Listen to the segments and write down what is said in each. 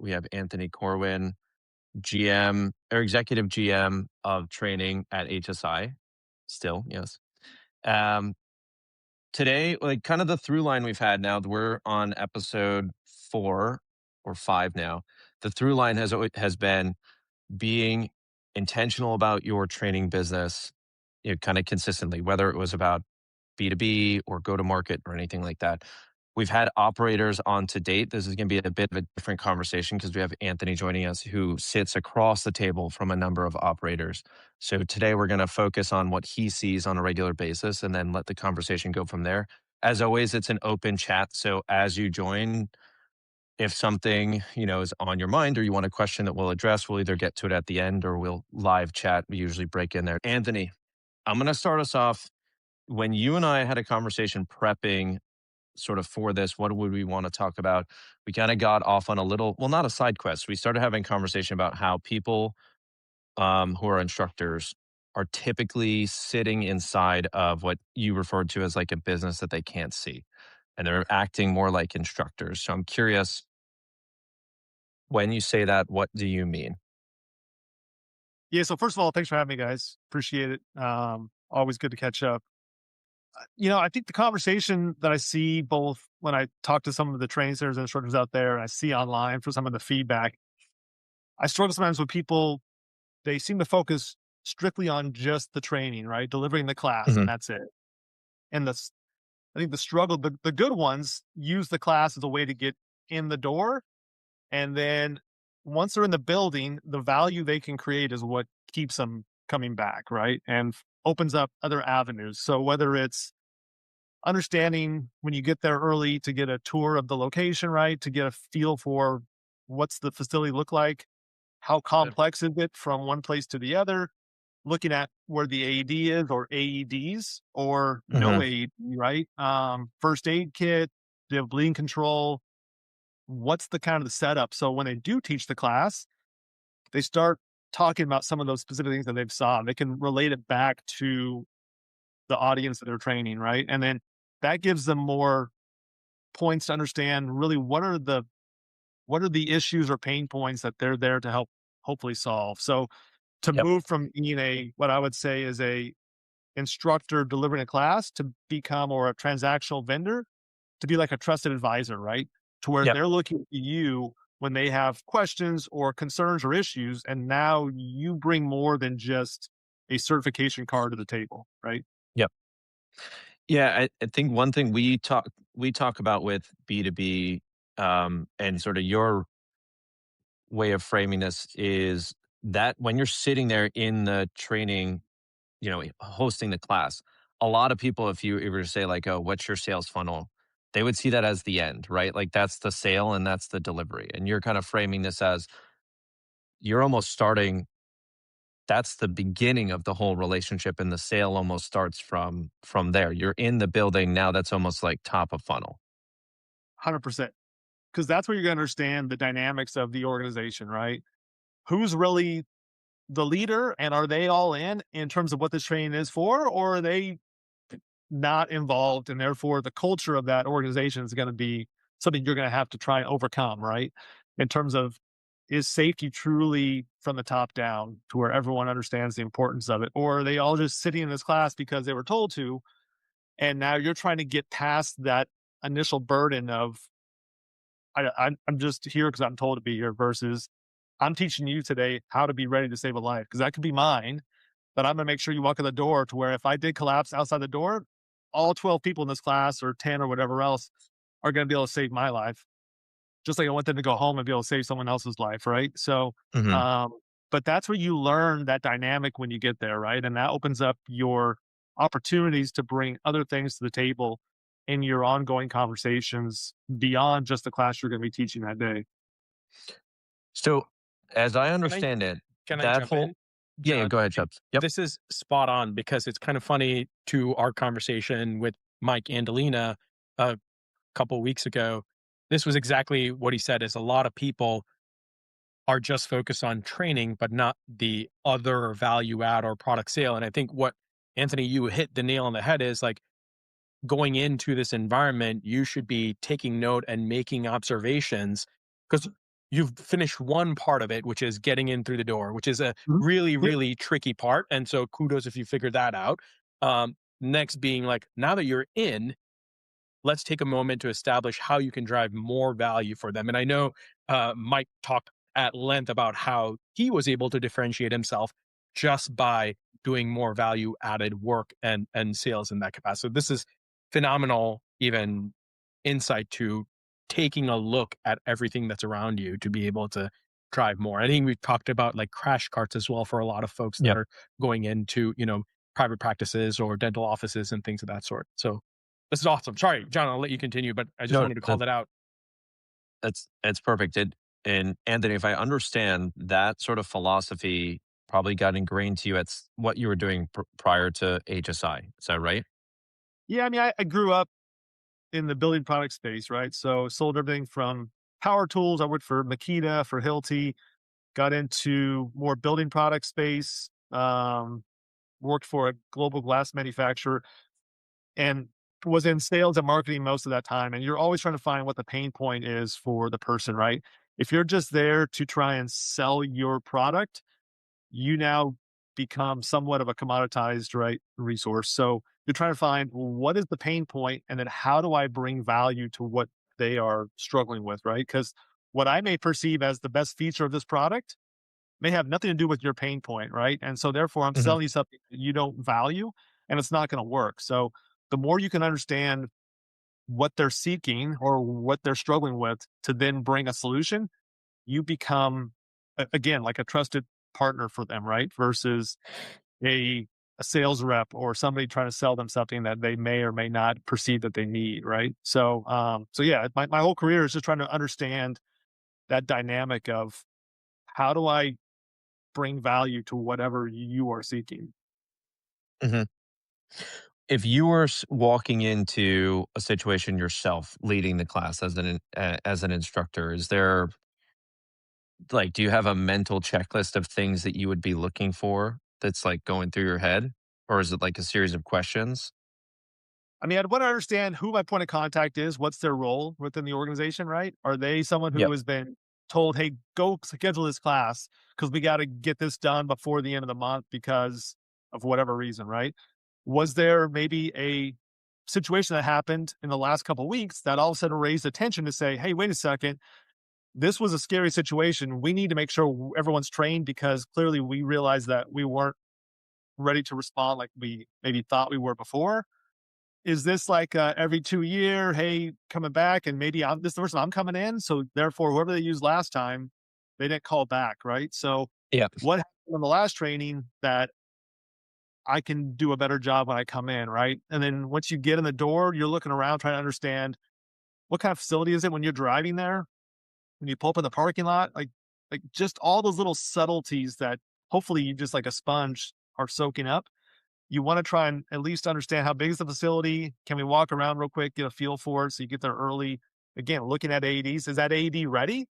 We have Anthony Corwin, GM or executive GM of training at HSI. Still, yes. Um, Today, like kind of the through line we've had now, we're on episode 4 or 5 now. The through line has been being intentional about your training business, kind of consistently, whether it was about B2B or go to market or anything like that. We've had operators on to date. This is going to be a bit of a different conversation because we have Anthony joining us who sits across the table from a number of operators. So today we're going to focus on what he sees on a regular basis and then let the conversation go from there. As always, it's an open chat. So as you join, if something, is on your mind or you want a question that we'll address, we'll either get to it at the end or we'll live chat. We usually break in there. Anthony, I'm going to start us off. When you and I had a conversation prepping sort of for this, what would we want to talk about? We kind of got off on a little, well, not a side quest. We started having conversation about how people who are instructors are typically sitting inside of what you referred to as like a business that they can't see. And they're acting more like instructors. So I'm curious, when you say that, what do you mean? Yeah. So first of all, thanks for having me, guys. Appreciate it. Always good to catch up. I think the conversation that I see both when I talk to some of the trainers and instructors out there, and I see online for some of the feedback, I struggle sometimes with people. They seem to focus strictly on just the training, right? Delivering the class, and Hmm. that's it. And I think the struggle, the good ones use the class as a way to get in the door. And then once they're in the building, the value they can create is what keeps them coming back, right? And opens up other avenues. So whether it's understanding when you get there early to get a tour of the location, right? To get a feel for what's the facility look like, how Yep. complex is it from one place to the other, looking at where the AED is or AEDs or no Hmm. AED, right? First aid kit, do you have bleeding control? What's the kind of the setup? So when they do teach the class, they start talking about some of those specific things that they've saw. They can relate it back to the audience that they're training, right? And then that gives them more points to understand really what are the issues or pain points that they're there to help hopefully solve. So to Yep. move from being a what I would say is a instructor delivering a class to become or a transactional vendor to be like a trusted advisor, right? To where Yep. they're looking at you when they have questions or concerns or issues, and now you bring more than just a certification card to the table, right? Yep. Yeah, I think one thing we talk about with B2B, and sort of your way of framing this is that when you're sitting there in the training, hosting the class, a lot of people, if you were to say like, "Oh, what's your sales funnel?" They would see that as the end, right? Like that's the sale and that's the delivery. And you're kind of framing this as you're almost starting. That's the beginning of the whole relationship, and the sale almost starts from there. You're in the building now. That's almost like top of funnel. 100%. Because that's where you're going to understand the dynamics of the organization, right? Who's really the leader and are they all in terms of what this training is for, or are they not involved, and therefore the culture of that organization is going to be something you're going to have to try and overcome, right? In terms of is safety truly from the top down to where everyone understands the importance of it, or are they all just sitting in this class because they were told to, and now you're trying to get past that initial burden of I'm just here because I'm told to be here versus I'm teaching you today how to be ready to save a life because that could be mine, but I'm going to make sure you walk in the door to where if I did collapse outside the door, all 12 people in this class or 10 or whatever else are going to be able to save my life. Just like I want them to go home and be able to save someone else's life. Right. So, Hmm. um, but that's where you learn that dynamic when you get there. Right. And that opens up your opportunities to bring other things to the table in your ongoing conversations beyond just the class you're going to be teaching that day. So, as I Can I understand it, can I that jump whole in, yeah, yeah, John? go ahead, I think Chubbs. Yep. this is spot on because it's kind of funny to our conversation with Mike Andalina a couple weeks ago. This was exactly what he said is a lot of people are just focused on training, but not the other value add or product sale. And I think what Anthony, you hit the nail on the head is like going into this environment, you should be taking note and making observations because you've finished one part of it, which is getting in through the door, which is a Mhm. really, Yeah. really tricky part. And so kudos if you figured that out. Next being like, now that you're in, let's take a moment to establish how you can drive more value for them. And I know Mike talked at length about how he was able to differentiate himself just by doing more value added work and sales in that capacity. So this is phenomenal, even insight to taking a look at everything that's around you to be able to drive more. I think we've talked about like crash carts as well for a lot of folks that Yep. are going into, private practices or dental offices and things of that sort. So this is awesome. Sorry, John, I'll let you continue, but I just No, wanted to call that out. that's perfect. And Anthony, if I understand, that sort of philosophy probably got ingrained to you at what you were doing prior to HSI. Is that right? Yeah, I mean, I grew up in the building product space, right? So sold everything from power tools. I worked for Makita, for Hilti, got into more building product space, worked for a global glass manufacturer, and was in sales and marketing most of that time. And you're always trying to find what the pain point is for the person, right? If you're just there to try and sell your product, you now become somewhat of a commoditized, right, resource. So you're trying to find, well, what is the pain point, and then how do I bring value to what they are struggling with, right? Because what I may perceive as the best feature of this product may have nothing to do with your pain point, right? And so therefore, I'm Hmm. selling you something that you don't value, and it's not going to work. So the more you can understand what they're seeking or what they're struggling with to then bring a solution, you become again like a trusted partner for them, right? Versus a a sales rep or somebody trying to sell them something that they may or may not perceive that they need, right? So so yeah, my whole career is just trying to understand that dynamic of how do I bring value to whatever you are seeking. Hmm. If you were walking into a situation yourself, leading the class as as an instructor, is there, like, do you have a mental checklist of things that you would be looking for that's like going through your head, or is it like a series of questions? I mean, I'd want to understand who my point of contact is. What's their role within the organization, right? Are they someone who Yep. has been told, hey, go schedule this class because we got to get this done before the end of the month because of whatever reason, right? Was there maybe a situation that happened in the last couple of weeks that all of a sudden raised attention to say, hey, wait a second, this was a scary situation. We need to make sure everyone's trained because clearly we realized that we weren't ready to respond like we maybe thought we were before. Is this like, every 2 year, "Hey, coming back," and maybe I'm this is the person I'm coming in, so therefore, whoever they used last time, they didn't call back, right? So, Yep. what happened in the last training that I can do a better job when I come in, right? And then once you get in the door, you're looking around trying to understand what kind of facility is it when you're driving there, when you pull up in the parking lot, like, just all those little subtleties that hopefully you just like a sponge are soaking up. You wanna try and at least understand how big is the facility? Can we walk around real quick, get a feel for it so you get there early? Again, looking at AEDs, is that AED ready?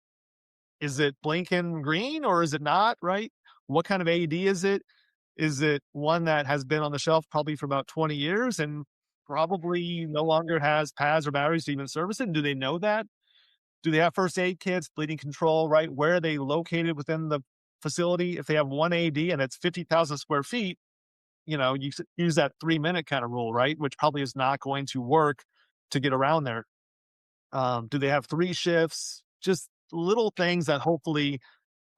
Is it blinking green or is it not, right? What kind of AED is it? Is it one that has been on the shelf probably for about 20 years and probably no longer has pads or batteries to even service it? Do they know that? Do they have first aid kits, bleeding control, right? Where are they located within the facility? If they have one AED and it's 50,000 square feet, you use that 3-minute kind of rule, right? Which probably is not going to work to get around there. Do they have 3 shifts? Just little things that hopefully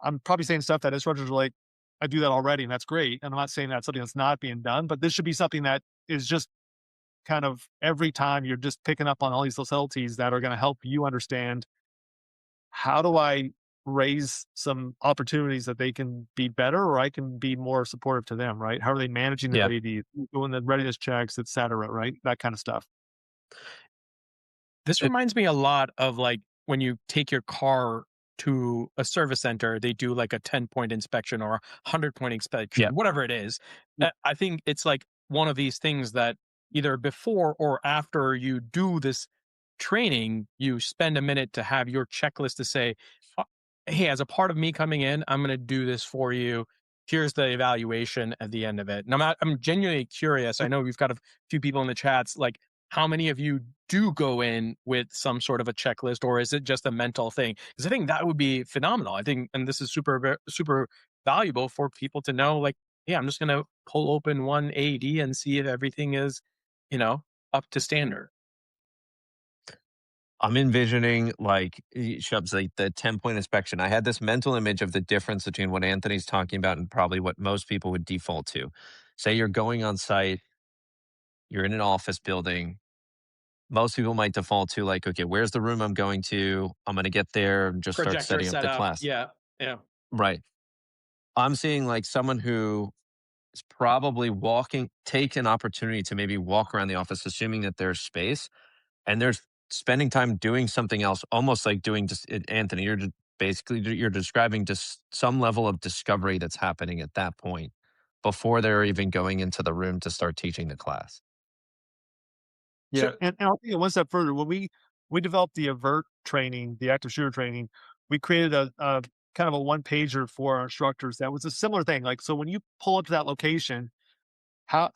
I'm probably saying stuff that instructors are like, I do that already, and that's great. And I'm not saying that's something that's not being done, but this should be something that is just kind of every time you're just picking up on all these little subtleties that are going to help you understand how do I raise some opportunities that they can be better or I can be more supportive to them, right? How are they managing their Yeah. AD, doing the readiness checks, et cetera, right? That kind of stuff. This It, reminds me a lot of like when you take your car to a service center, they do like a 10-point inspection or a 100-point yeah. inspection, whatever it is. I think it's like one of these things that either before or after you do this training, you spend a minute to have your checklist to say, "Uh, hey, as a part of me coming in, I'm going to do this for you. Here's the evaluation at the end of it." And I'm genuinely curious. I know we've got a few people in the chats. Like, how many of you do go in with some sort of a checklist, or is it just a mental thing? Because I think that would be phenomenal. I think, and this is super valuable for people to know. Like, yeah, I'm just going to pull open one AD and see if everything is, you know, up to standard. I'm envisioning like Shubs, like the 10-point inspection. I had this mental image of the difference between what Anthony's talking about and probably what most people would default to. Say you're going on site, you're in an office building. Most people might default to like, okay, where's the room I'm going to? I'm going to get there and just start Projector setting up the setup. class. Yeah. Yeah. Right. I'm seeing like someone who is probably walking, take an opportunity to maybe walk around the office, assuming that there's space and they're spending time doing something else, almost like doing just Anthony, you're just basically you're describing just some level of discovery that's happening at that point before they're even going into the room to start teaching the class. Sure, Yeah. and I'll take it one step further. When we developed the AVERT training, the active shooter training, we created a kind of a one pager for our instructors that was a similar thing. Like, so when you pull up to that location, how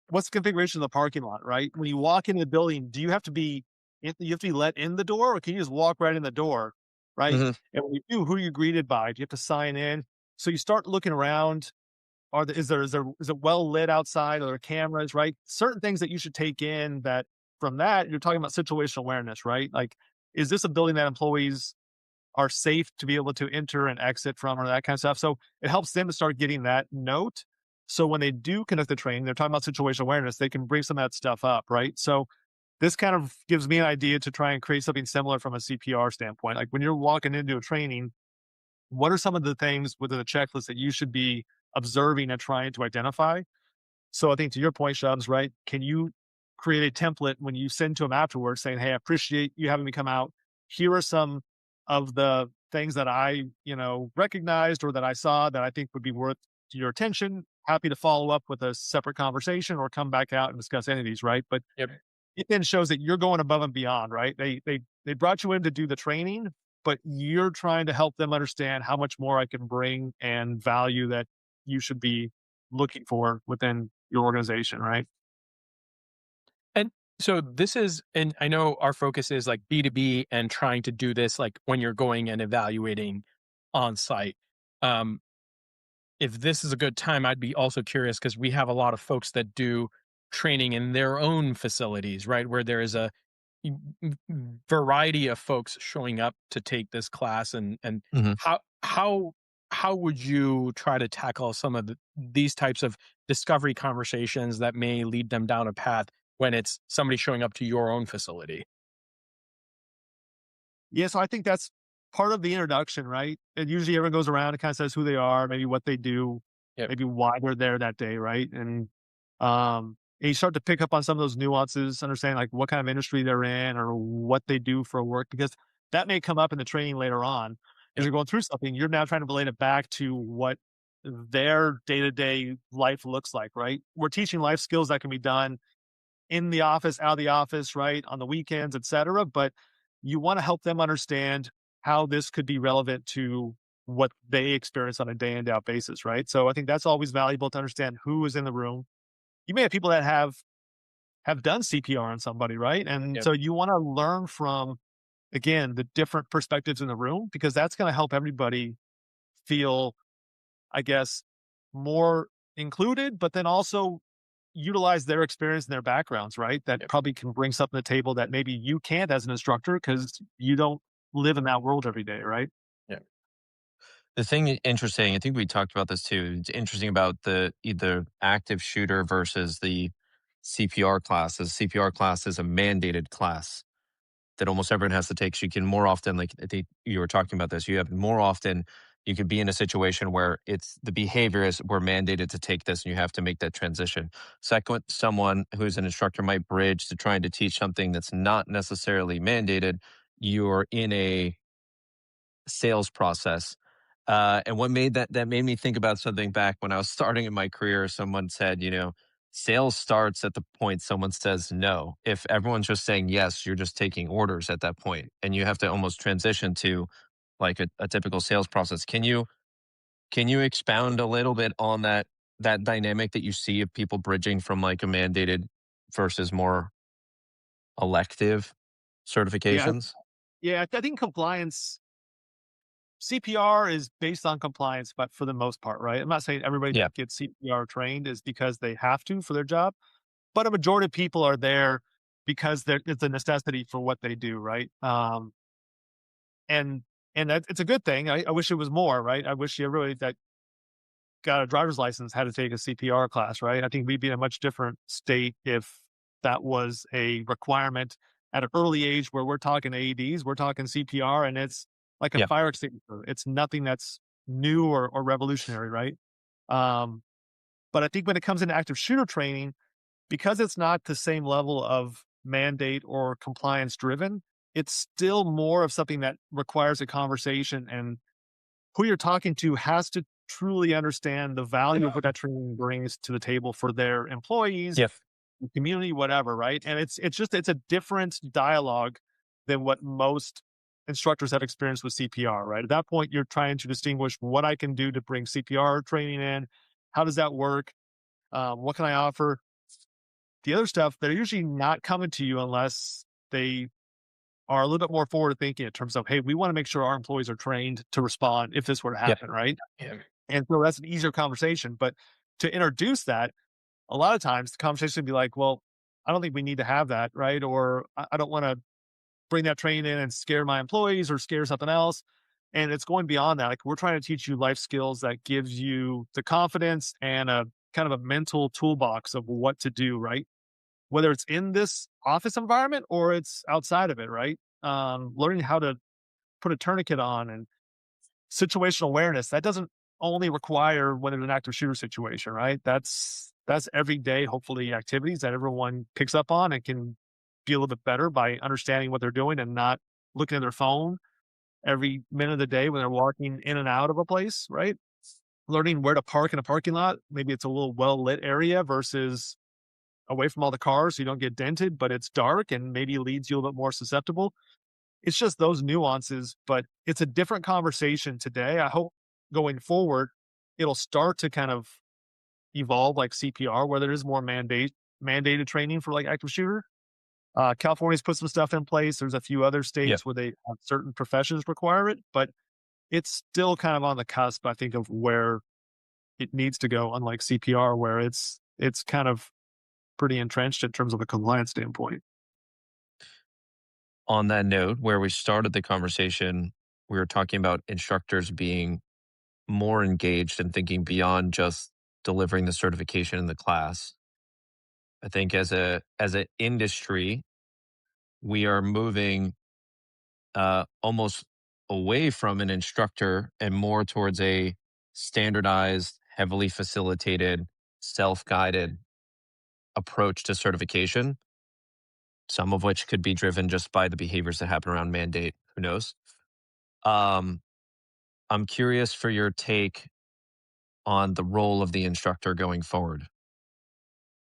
what's the configuration of the parking lot, right? When you walk into the building, do you have to be you have to be let in the door, or can you just walk right in the door, right? Hmm. And when you do, who are you greeted by? Do you have to sign in? So you start looking around. Is it well lit outside? Are there cameras, right? Certain things that you should take in that from that, you're talking about situational awareness, right? Like, is this a building that employees are safe to be able to enter and exit from or that kind of stuff? So it helps them to start getting that note. So when they do conduct the training, they're talking about situational awareness, they can bring some of that stuff up, right? So this kind of gives me an idea to try and create something similar from a CPR standpoint. Like when you're walking into a training, what are some of the things within the checklist that you should be observing and trying to identify? So I think to your point, Shubs, right? Can you create a template when you send to them afterwards saying, "Hey, I appreciate you having me come out. Here are some of the things that I, recognized or that I saw that I think would be worth your attention. Happy to follow up with a separate conversation or come back out and discuss any of these," right? But Yep. it then shows that you're going above and beyond, right? They brought you in to do the training, but you're trying to help them understand how much more I can bring and value that you should be looking for within your organization, right? And so this is, and I know our focus is like B2B and trying to do this like when you're going and evaluating on site. Um, if this is a good time, I'd be also curious because we have a lot of folks that do training in their own facilities, right? Where there is a variety of folks showing up to take this class, and Hmm. how how how would you try to tackle some of these types of discovery conversations that may lead them down a path when it's somebody showing up to your own facility? Yeah, so I think that's part of the introduction, right? And usually everyone goes around and kind of says who they are, maybe what they do, Yep. maybe why they're there that day, right? And you start to pick up on some of those nuances, understand like what kind of industry they're in or what they do for work, because that may come up in the training later on. As Yep. you're going through something, you're now trying to relate it back to what their day to day life looks like, right? We're teaching life skills that can be done in the office, out of the office, right? On the weekends, et cetera. But you want to help them understand how this could be relevant to what they experience on a day in, day out basis, right? So I think that's always valuable to understand who is in the room. You may have people that have done CPR on somebody, right? And Yep. so you want to learn from again the different perspectives in the room because that's going to help everybody feel, I guess, more included, but then also utilize their experience and their backgrounds, right? That Yep. probably can bring something to the table that maybe you can't as an instructor because you don't live in that world every day, right? Yep. The thing interesting, I think we talked about this too. It's interesting about the either active shooter versus the CPR class. The CPR class is a mandated class that almost everyone has to take. So you can more often, like I think you were talking about this, you have more often you could be in a situation where it's the behavior is we're mandated to take this and you have to make that transition. Second, someone who's an instructor might bridge to trying to teach something that's not necessarily mandated. You're in a sales process. And what made that made me think about something back when I was starting in my career. Someone said, sales starts at the point someone says no. If everyone's just saying yes, you're just taking orders at that point, and you have to almost transition to like a typical sales process. Can you expound a little bit on that dynamic that you see of people bridging from like a mandated versus more? elective Yeah. certifications. Yeah. I think compliance, CPR is based on compliance, but for the most part, right? I'm not saying everybody Yeah, that gets CPR trained is because they have to for their job, but a majority of people are there because it's a necessity for what they do, right? And it's a good thing. I wish it was more, right? I wish everybody that got a driver's license had to take a CPR class, right? I think we'd be in a much different state if that was a requirement at an early age where we're talking AEDs, we're talking CPR, and it's like a yeah, fire extinguisher. It's nothing that's new or revolutionary, right? Um, but I think when it comes into active shooter training, because it's not the same level of mandate or compliance driven, it's still more of something that requires a conversation, and who you're talking to has to truly understand the value of what that training brings to the table for their employees, yeah. the community, whatever, right? And it's a different dialogue than what most instructors have experienced with CPR, right? At that point, you're trying to distinguish what I can do to bring CPR training in. How does that work? What can I offer? The other stuff, they're usually not coming to you unless they are a little bit more forward thinking in terms of, hey, we want to make sure our employees are trained to respond if this were to Yeah. happen, right? Yeah. And so that's an easier conversation. But to introduce that, a lot of times the conversation would be like, well, I don't think we need to have that, right? Or I don't want to bring that training in and scare my employees or scare something else. And it's going beyond that. Like we're trying to teach you life skills that gives you the confidence and a kind of a mental toolbox of what to do, right? Whether it's in this office environment or it's outside of it, right? Learning how to put a tourniquet on and situational awareness, that doesn't only require when it's an active shooter situation, right? That's everyday, hopefully, activities that everyone picks up on and can be a little bit better by understanding what they're doing and not looking at their phone every minute of the day when they're walking in and out of a place, right? Learning where to park in a parking lot. Maybe it's a little well lit area versus away from all the cars so you don't get dented, but it's dark and maybe leads you a little bit more susceptible. It's just those nuances, but it's a different conversation today. I hope going forward, it'll start to kind of evolve like CPR, where there is more mandated training for like active shooter. California's put some stuff in place. There's a few other Yeah. states where they have certain professions require it, but it's still kind of on the cusp, I think, of where it needs to go, unlike CPR, where it's kind of pretty entrenched in terms of a compliance standpoint. On that note, where we started the conversation, we were talking about instructors being more engaged and thinking beyond just delivering the certification in the class. I think as an industry, we are moving almost away from an instructor and more towards a standardized, heavily facilitated, self-guided approach to certification. Some of which could be driven just by the behaviors that happen around mandate. Who knows? Um, I'm curious for your take on the role of the instructor going forward.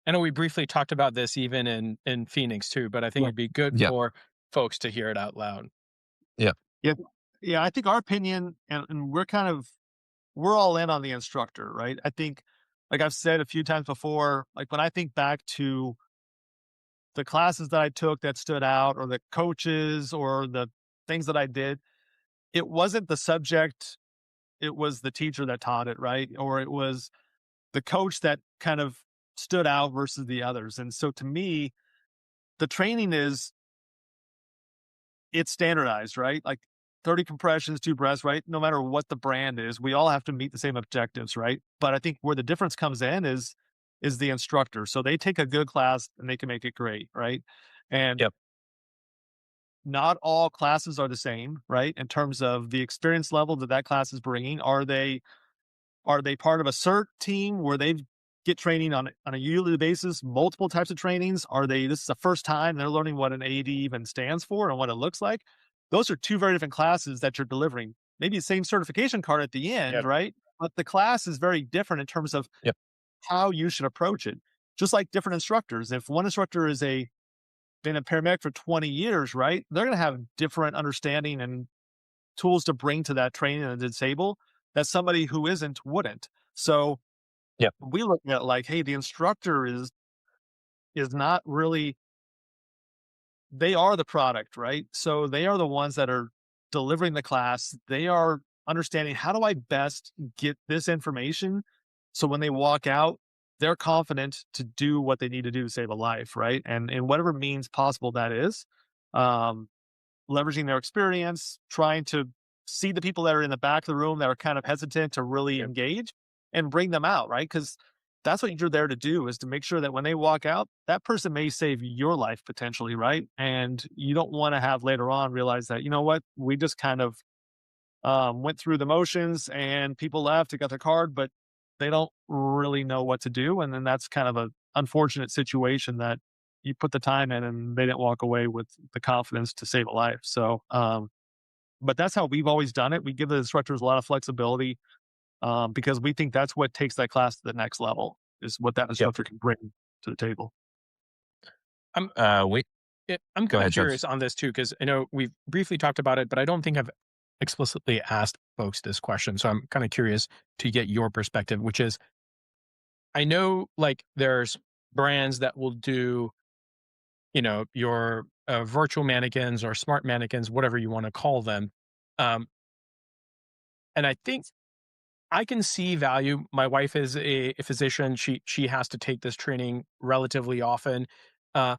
I know we briefly talked about this even in Phoenix too, but I think Yeah. it'd be good Yeah, for folks to hear it out loud. yeah, Yeah. Yeah. I think our opinion, and we're all in on the instructor, right? I think, like I've said a few times before, like when I think back to the classes that I took that stood out, or the coaches, or the things that I did, it wasn't the subject, it was the teacher that taught it, right? Or it was the coach that kind of stood out versus the others. And so to me, the training it's standardized, right? Like 30 compressions, 2 breaths, right? No matter what the brand is, we all have to meet the same objectives, right? But I think where the difference comes in is the instructor. So they take a good class and they can make it great, right? And yep, not all classes are the same, right? In terms of the experience level that that class is bringing. Are they part of a CERT team where they get training on a yearly basis, multiple types of trainings? Are they this is the first time they're learning what an AD even stands for and what it looks like? Those are two very different classes that you're delivering. Maybe the same certification card at the end, Yep. right? But the class is very different in terms of yep, how you should approach it. Just like different instructors. If one instructor is a been a paramedic for 20 years, right? They're going to have different understanding and tools to bring to that training and the table that somebody who isn't wouldn't. So yep, we look at like, hey, the instructor is not really they are the product, right? So they are the ones that are delivering the class. They are understanding, how do I best get this information so when they walk out, they're confident to do what they need to do to save a life, right? And in whatever means possible that is, um, leveraging their experience, trying to see the people that are in the back of the room that are kind of hesitant to really Yep. engage and bring them out, right? Because that's what you're there to do, is to make sure that when they walk out, that person may save your life potentially, right? And you don't want to have later on realize that, you know what, we just kind of went through the motions and people left to get their card, but they don't really know what to do. And then that's kind of a unfortunate situation that you put the time in and they didn't walk away with the confidence to save a life. So, but that's how we've always done it. We give the instructors a lot of flexibility, because we think that's what takes that class to the next level, is what that Yep. instructor can bring to the table. I'm Wait, I'm go kind of ahead, Chubbs. curious on this too, because I know we've briefly talked about it, but I don't think I've explicitly asked folks this question. So I'm kind of curious to get your perspective, which is, I know like there's brands that will do, your virtual mannequins or smart mannequins, whatever you want to call them. Um, and I think I can see value. My wife is a physician. She has to take this training relatively often. Uh,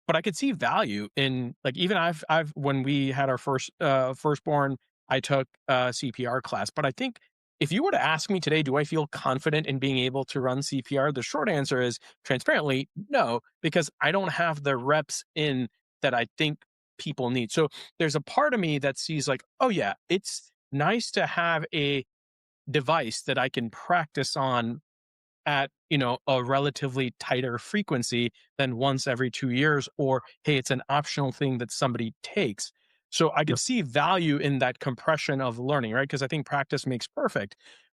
but I could see value in, like, even I've when we had our firstborn, I took a CPR class. But I think if you were to ask me today, do I feel confident in being able to run CPR? The short answer is transparently no, because I don't have the reps in that I think people need. So there's a part of me that sees like, oh yeah, it's nice to have a device that I can practice on at, a relatively tighter frequency than once every 2 years, or hey, it's an optional thing that somebody takes. So I could Yep. see value in that compression of learning, right? Because I think practice makes perfect.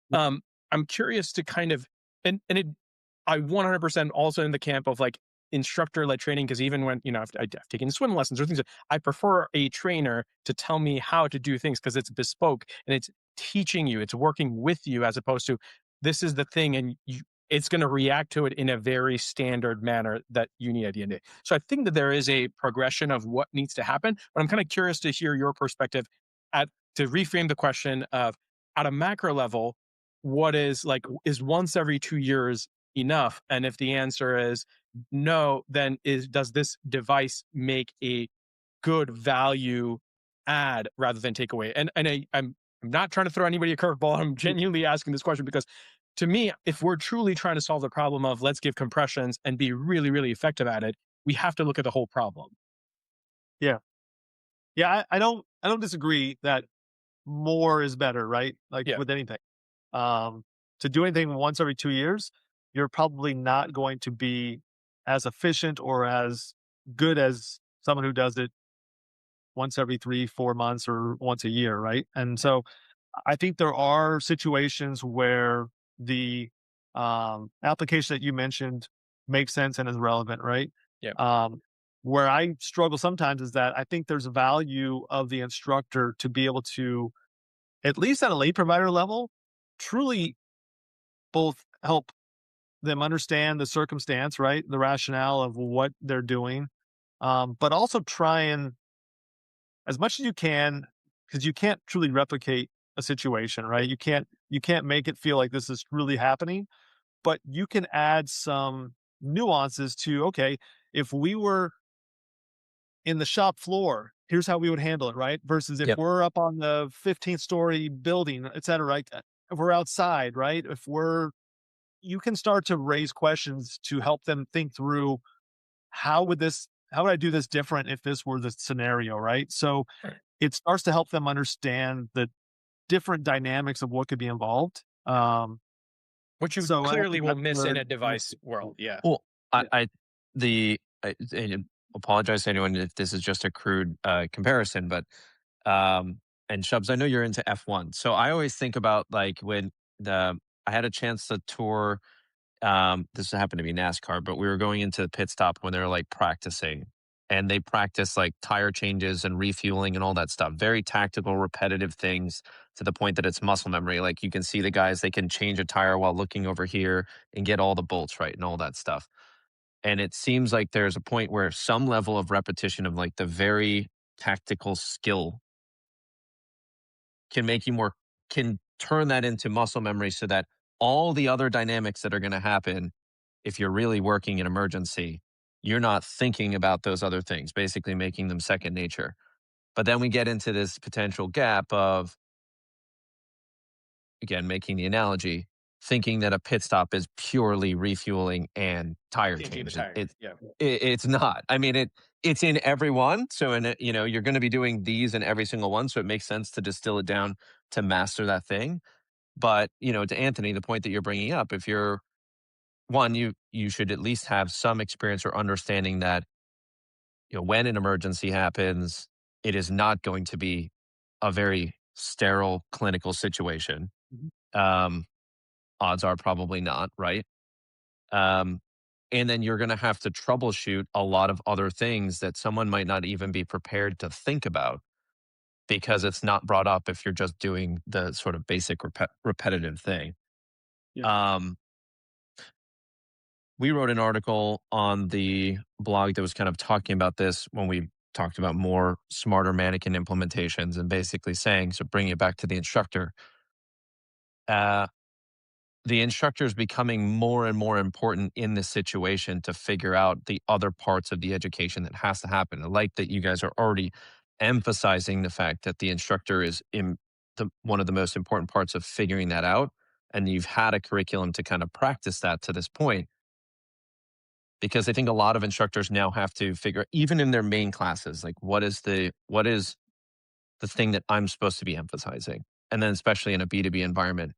Yep. Um, I'm curious to kind of, and it I 100% also in the camp of like instructor-led training, because even when, I've taken swim lessons or things, I prefer a trainer to tell me how to do things because it's bespoke and it's teaching you, it's working with you, as opposed to this is the thing and it's going to react to it in a very standard manner that you need at the end of the day. So I think that there is a progression of what needs to happen, but I'm kind of curious to hear your perspective at to reframe the question of, at a macro level, what is like, is once every 2 years enough? And if the answer is no, then does this device make a good value add rather than take away? And I'm not trying to throw anybody a curveball. I'm genuinely asking this question because to me, if we're truly trying to solve the problem of let's give compressions and be really, really effective at it, we have to look at the whole problem. Yeah. Yeah. I don't disagree that more is better, right? Like Yeah. with anything. Um, to do anything once every 2 years, you're probably not going to be as efficient or as good as someone who does it once every 3, 4 months or once a year, right? And so I think there are situations where the application that you mentioned makes sense and is relevant, right? Yeah. Um, where I struggle sometimes is that I think there's a value of the instructor to be able to, at least at a lay provider level, truly both help them understand the circumstance, right? The rationale of what they're doing, but also try and, as much as you can, because you can't truly replicate a situation, right? You can't make it feel like this is really happening, but you can add some nuances to, okay, if we were in the shop floor, here's how we would handle it, right? Versus if Yep. we're up on the 15th story building, et cetera, right? If we're outside, right? If we're You can start to raise questions to help them think through, how would I do this different if this were the scenario, right? So Right. it starts to help them understand the different dynamics of what could be involved. Which you So I clearly think will that's miss in where, a device world. Yeah. Well, I, yeah, I the I apologize to anyone if this is just a crude comparison, but and Shubs, I know you're into F1, so I always think about like when the I had a chance to tour. This happened to be NASCAR, but we were going into the pit stop when they were like practicing, and they practice like tire changes and refueling and all that stuff. Very tactical, repetitive things to the point that it's muscle memory. Like you can see the guys, they can change a tire while looking over here and get all the bolts right and all that stuff. And it seems like there's a point where some level of repetition of like the very tactical skill can make you more, can turn that into muscle memory so that all the other dynamics that are going to happen if you're really working in emergency, you're not thinking about those other things, basically making them second nature. But then we get into this potential gap of, again, making the analogy, thinking that a pit stop is purely refueling and tire Changing the change. tire. Yeah. It's not. I mean, it's in every one. So in it, you're going to be doing these in every single one. So it makes sense to distill it down to master that thing. But to Anthony, the point that you're bringing up, if you're one, you should at least have some experience or understanding that when an emergency happens, it is not going to be a very sterile clinical situation. Mhm. Um, Odds are probably not, right? Um, and then you're going to have to troubleshoot a lot of other things that someone might not even be prepared to think about because it's not brought up if you're just doing the sort of basic repetitive thing. Yeah. Um, we wrote an article on the blog that was kind of talking about this when we talked about more smarter mannequin implementations and basically saying, so bringing it back to the instructor, uh, the instructor is becoming more and more important in this situation to figure out the other parts of the education that has to happen. I like that you guys are already emphasizing the fact that the instructor is in one of the most important parts of figuring that out. And you've had a curriculum to kind of practice that to this point, because I think a lot of instructors now have to figure, even in their main classes, like what is the thing that I'm supposed to be emphasizing? And then especially in a B2B environment,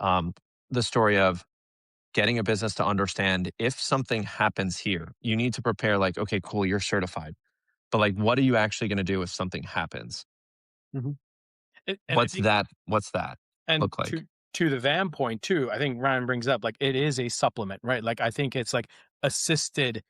um, the story of getting a business to understand if something happens here, you need to prepare like, okay, cool, you're certified. But like, what are you actually going to do if something happens? Mhm. And I think, What's that and look like? to the van point too, I think Ryan brings up, like, it is a supplement, right? Like, I think it's like assisted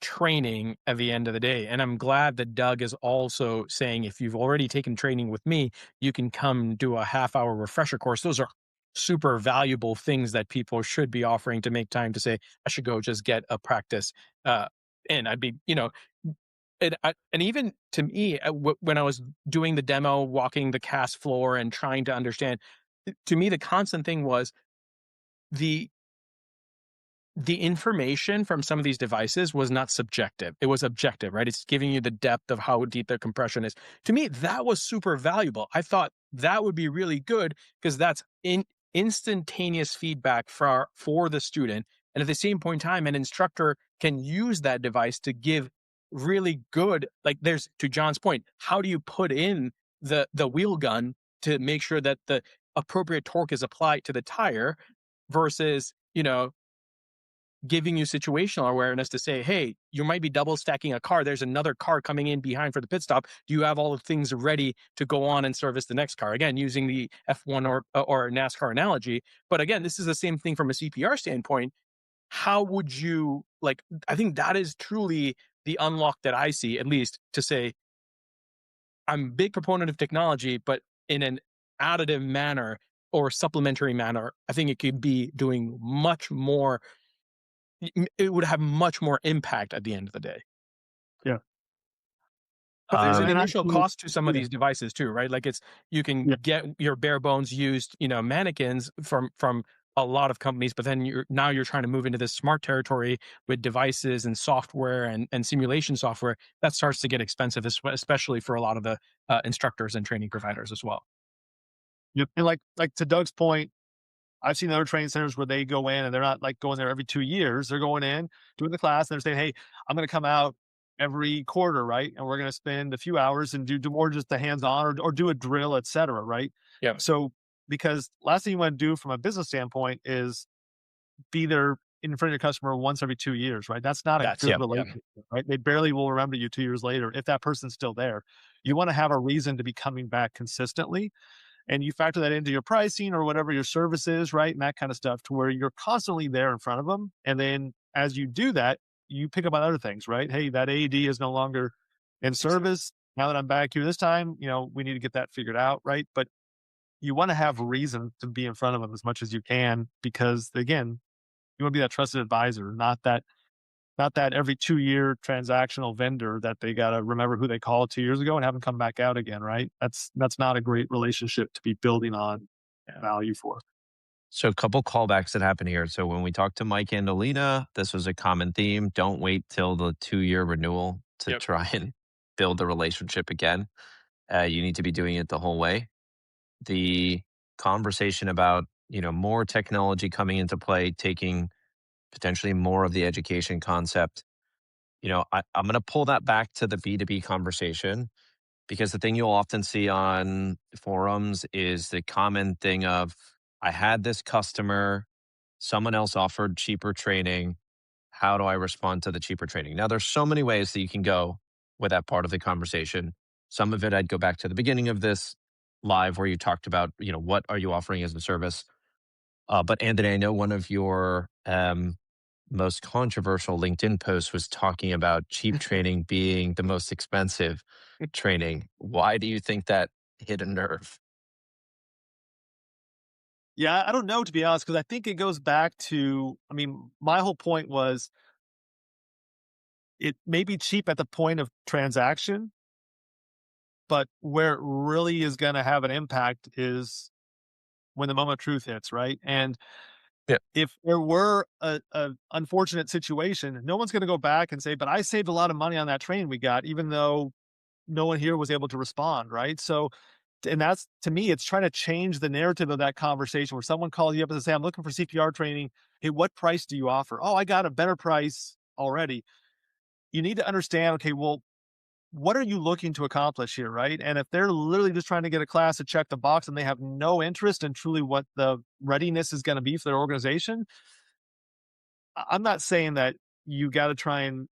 training at the end of the day. And I'm glad that Doug is also saying, if you've already taken training with me, you can come do a half-hour refresher course. Those are super valuable things that people should be offering to make time to say, I should go just get a practice uh in. I'd be, and even to me, when I was doing the demo, walking the cast floor and trying to understand, to me, the constant thing was the the information from some of these devices was not subjective. It was objective, right? It's giving you the depth of how deep the compression is. To me, that was super valuable. I thought that would be really good because that's instantaneous feedback for the student. And at the same point in time, an instructor can use that device to give really good, like, there's, to John's point, how do you put in the wheel gun to make sure that the appropriate torque is applied to the tire versus, giving you situational awareness to say, hey, you might be double stacking a car. There's another car coming in behind for the pit stop. Do you have all the things ready to go on and service the next car? Again, using the F1 or NASCAR analogy. But again, this is the same thing from a CPR standpoint. How would you, like, I think that is truly the unlock that I see, at least, to say, I'm a big proponent of technology, but in an additive manner or supplementary manner, I think it could be doing much more, it would have much more impact at the end of the day. Yeah. But there's an Um, And I initial think cost to some of yeah, these devices too, right? Like, you can yeah, get your bare bones used, mannequins from a lot of companies, but then you're trying to move into this smart territory with devices and software and simulation software. That starts to get expensive, especially for a lot of the instructors and training providers as well. yep. And like to Doug's point, I've seen other training centers where they go in and they're not like going there every 2 years. They're going in, doing the class, and they're saying, "Hey, I'm gonna come out every quarter, right? And we're gonna spend a few hours and do more just the hands-on or do a drill, etc." Right? Yeah, So because last thing you want to do from a business standpoint is be there in front of your customer once every 2 years, right? That's not a that's good yeah, yeah, relationship, right? They barely will remember you 2 years later if that person's still there. You wanna have a reason to be coming back consistently, and you factor that into your pricing or whatever your service is, right? And that kind of stuff to where you're constantly there in front of them. And then as you do that, you pick up on other things, right? Hey, that AED is no longer in exactly. service. Now that I'm back here this time, we need to get that figured out, right? But you want to have reason to be in front of them as much as you can because again, you want to be that trusted advisor, not that not that every 2-year transactional vendor that they got to remember who they called 2 years ago and have them come back out again, right? That's not a great relationship to be building on Yeah. value for. So a couple callbacks that happen here. So when we talked to Mike and Alina, this was a common theme. Don't wait till the 2-year renewal to Yep. try and build the relationship again. You need to be doing it the whole way. The conversation about, more technology coming into play, taking potentially more of the education concept. I'm going to pull that back to the B2B conversation, because the thing you'll often see on forums is the common thing of, I had this customer, someone else offered cheaper training. How do I respond to the cheaper training? Now, there's so many ways that you can go with that part of the conversation. Some of it, I'd go back to the beginning of this live where you talked about, what are you offering as a service? But Anthony, I know one of your most controversial LinkedIn posts was talking about cheap training being the most expensive training. Why do you think that hit a nerve? Yeah, I don't know, to be honest, because I think it goes back to, I mean, my whole point was it may be cheap at the point of transaction, but where it really is going to have an impact is when the moment of truth hits, right? And Yeah. if there were a unfortunate situation, no one's going to go back and say, "But I saved a lot of money on that training we got," even though no one here was able to respond, right? So, and that's, to me, it's trying to change the narrative of that conversation where someone calls you up and say, "I'm looking for CPR training. Hey, what price do you offer?" "Oh, I got a better price already." You need to understand, okay, well, what are you looking to accomplish here, right? And if they're literally just trying to get a class to check the box and they have no interest in truly what the readiness is going to be for their organization, I'm not saying that you got to try and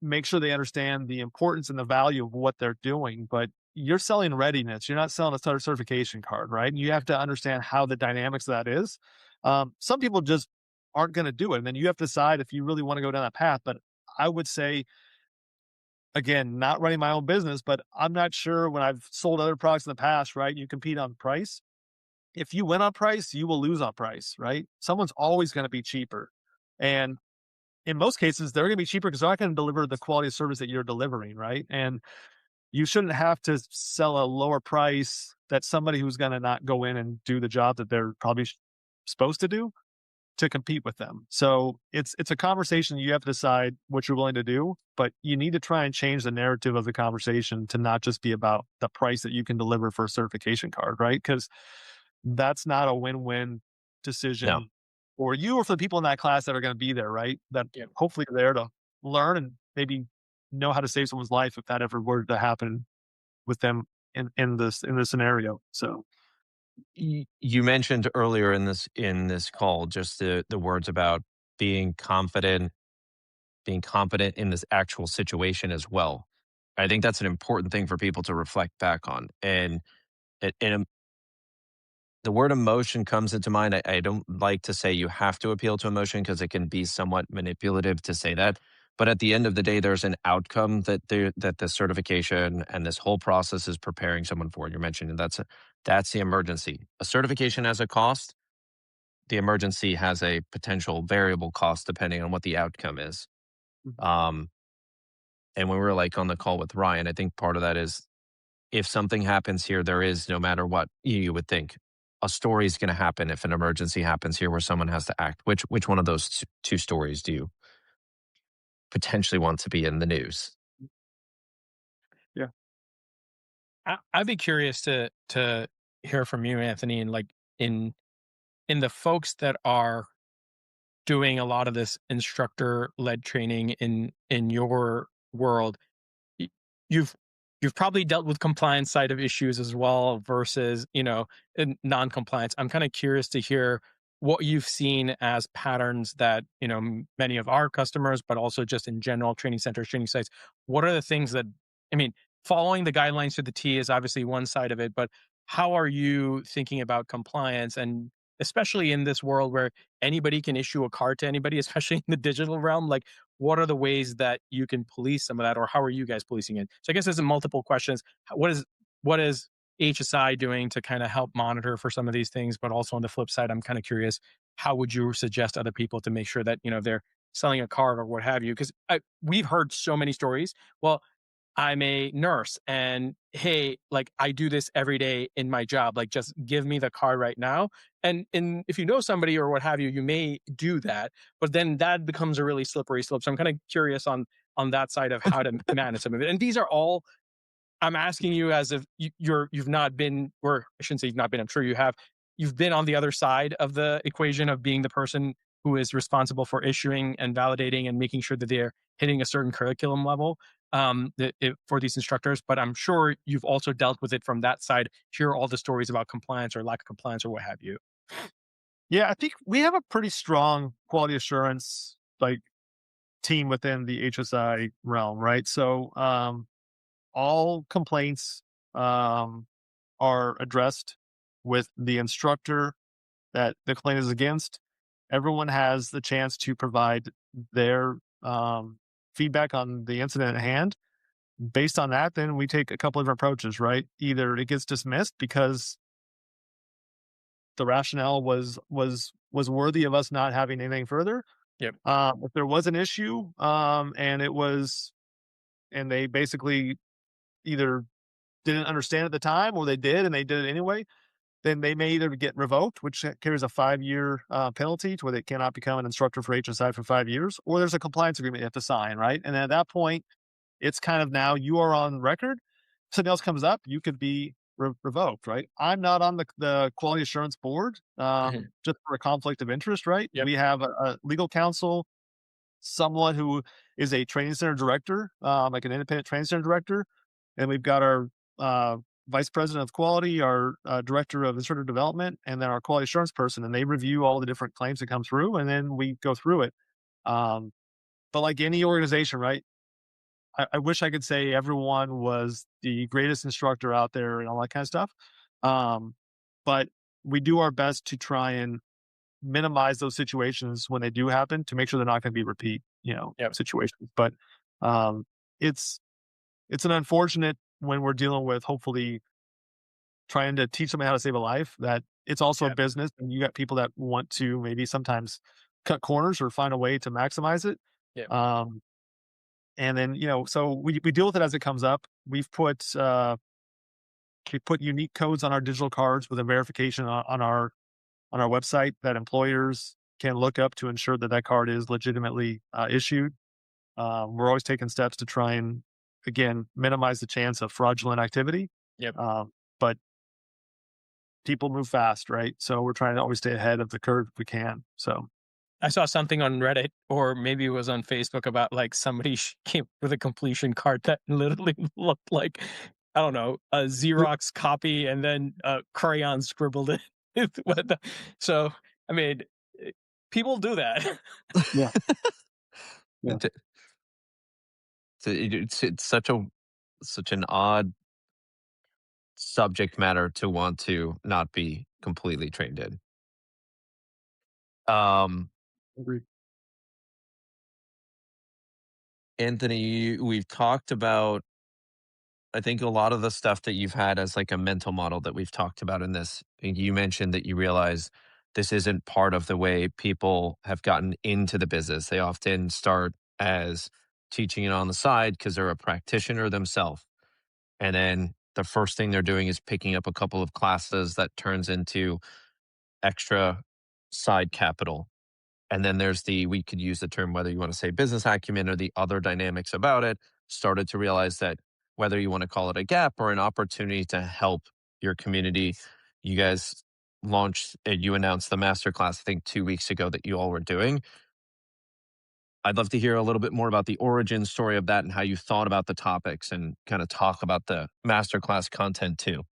make sure they understand the importance and the value of what they're doing, but you're selling readiness. You're not selling a certification card, right? And you have to understand how the dynamics of that is. Some people just aren't going to do it. And then you have to decide if you really want to go down that path. But I would say, again, not running my own business, but I'm not sure when I've sold other products in the past, right? You compete on price. If you win on price, you will lose on price, right? Someone's always going to be cheaper. And in most cases, they're going to be cheaper because they're not going to deliver the quality of service that you're delivering, right? And you shouldn't have to sell a lower price that somebody who's going to not go in and do the job that they're probably supposed to do to compete with them. So it's a conversation you have to decide what you're willing to do, but you need to try and change the narrative of the conversation to not just be about the price that you can deliver for a certification card, right? Because that's not a win-win No, decision for you or for the people in that class that are going to be there, right? That Yep. hopefully are there to learn and maybe know how to save someone's life if that ever were to happen with them in this scenario. So you mentioned earlier in this call just the words about being confident, being competent in this actual situation as well. I think that's an important thing for people to reflect back on. And the word emotion comes into mind. I don't like to say you have to appeal to emotion because it can be somewhat manipulative to say that. But at the end of the day, there's an outcome that the certification and this whole process is preparing someone for. You're mentioning that's the emergency. A certification has a cost. The emergency has a potential variable cost depending on what the outcome is. mhm. Um, and when we were like on the call with Ryan, I think part of that is if something happens here, there is no matter what you would think a story is going to happen if an emergency happens here where someone has to act. Which one of those two stories do you potentially want to be in the news? Yeah. I'd be curious to hear from you, Anthony, and like in the folks that are doing a lot of this instructor led training in your world. y- you've you've probably dealt with compliance side of issues as well versus in non-compliance. I'm kind of curious to hear what you've seen as patterns that many of our customers, but also just in general training centers, training sites. What are the things that, I mean, following the guidelines to the T is obviously one side of it, but how are you thinking about compliance, and especially in this world where anybody can issue a card to anybody, especially in the digital realm? Like, what are the ways that you can police some of that, or how are you guys policing it? So I guess there's multiple questions. What is HSI doing to kind of help monitor for some of these things? But also on the flip side, I'm kind of curious, how would you suggest other people to make sure that they're selling a card or what have you. Because we've heard so many stories. Well, I'm a nurse and hey, like I do this every day in my job. Like just give me the card right now. And if you know somebody or what have you, you may do that, but then that becomes a really slippery slope. So I'm kind of curious on that side of how to manage some of it. And these are all I'm asking you as if you've not been, or I shouldn't say you've not been. I'm sure you have. You've been on the other side of the equation of being the person who is responsible for issuing and validating and making sure that they're hitting a certain curriculum level for these instructors. But I'm sure you've also dealt with it from that side. Hear all the stories about compliance or lack of compliance or what have you. Yeah, I think we have a pretty strong quality assurance like team within the HSI realm, right? So all complaints um, are addressed with the instructor that the complaint is against. Everyone has the chance to provide their feedback on the incident at hand. Based on that, then we take a couple of approaches, right? Either it gets dismissed because the rationale was worthy of us not having anything further. Yep. If there was an issue, and they basically either didn't understand at the time or they did and they did it anyway, then they may either get revoked, which carries a 5-year penalty to where they cannot become an instructor for HSI for 5 years, or there's a compliance agreement you have to sign, right? And at that point, it's kind of now you are on record. If something else comes up, you could be revoked, right? I'm not on the quality assurance board Mhm. just for a conflict of interest, right? Yep. We have a legal counsel, someone who is a training center director, like an independent training center director, and we've got our uh, vice president of quality, our director of instructor development, and then our quality assurance person, and they review all the different claims that come through, and then we go through it. Um, but like any organization, right? I wish I could say everyone was the greatest instructor out there and all that kind of stuff. Um, but we do our best to try and minimize those situations when they do happen to make sure they're not going to be repeat, Yep. situations. But um, it's it's an unfortunate when we're dealing with hopefully trying to teach somebody how to save a life that it's also a Yep. business and you got people that want to maybe sometimes cut corners or find a way to maximize it. Yep. Um, and then so we deal with it as it comes up. We put unique codes on our digital cards with a verification on our website that employers can look up to ensure that that card is legitimately issued. We're always taking steps to try and, again, minimize the chance of fraudulent activity. Yep. But people move fast, right? So we're trying to always stay ahead of the curve if we can. So I saw something on Reddit or maybe it was on Facebook about like somebody came with a completion card that literally looked like, I don't know, a Xerox copy and then crayon scribbled it. What the- so, I mean, eh, people do that. yeah, yeah, It- it's such an odd subject matter to want to not be completely trained in. Um, agreed. Anthony, we've talked about, I think, a lot of the stuff that you've had as like a mental model that we've talked about in this. And you mentioned that you realize this isn't part of the way people have gotten into the business. They often start as teaching it on the side because they're a practitioner themselves. And then the first thing they're doing is picking up a couple of classes that turns into extra side capital. And then there's we could use the term, whether you want to say business acumen or the other dynamics about it, started to realize that whether you want to call it a gap or an opportunity to help your community, you guys you announced the masterclass, I think 2 weeks ago that you all were doing. I'd love to hear a little bit more about the origin story of that and how you thought about the topics and kind of talk about the masterclass content too.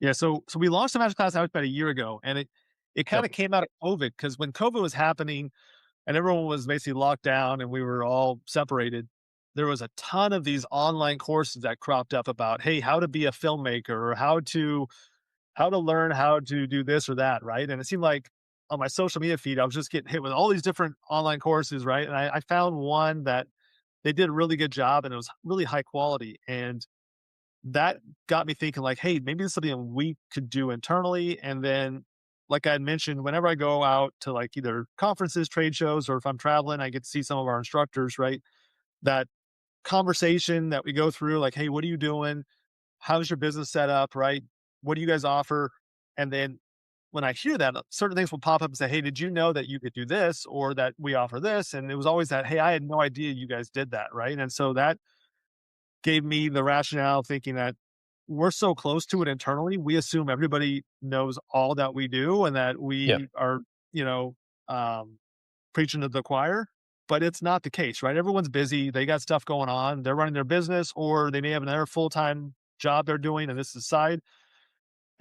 Yeah. So we launched the master class out about a year ago, and it kind Yep. of came out of COVID because when COVID was happening and everyone was basically locked down and we were all separated, there was a ton of these online courses that cropped up about, hey, how to be a filmmaker or how to learn how to do this or that, right? And it seemed like on my social media feed, I was just getting hit with all these different online courses, right? And I found one that they did a really good job and it was really high quality. And that got me thinking like, hey, maybe it's something we could do internally. And then like I had mentioned, whenever I go out to like either conferences, trade shows, or if I'm traveling, I get to see some of our instructors, right? That conversation that we go through, like, hey, what are you doing? How's your business set up, right? What do you guys offer? And then when I hear that, certain things will pop up and say, hey, did you know that you could do this or that we offer this? And it was always that, hey, I had no idea you guys did that, right? And so that gave me the rationale thinking that we're so close to it internally. We assume everybody knows all that we do and that Yeah. we are, you know, um, preaching to the choir, but it's not the case, right? Everyone's busy. They got stuff going on. They're running their business, or they may have another full-time job they're doing, and this is side.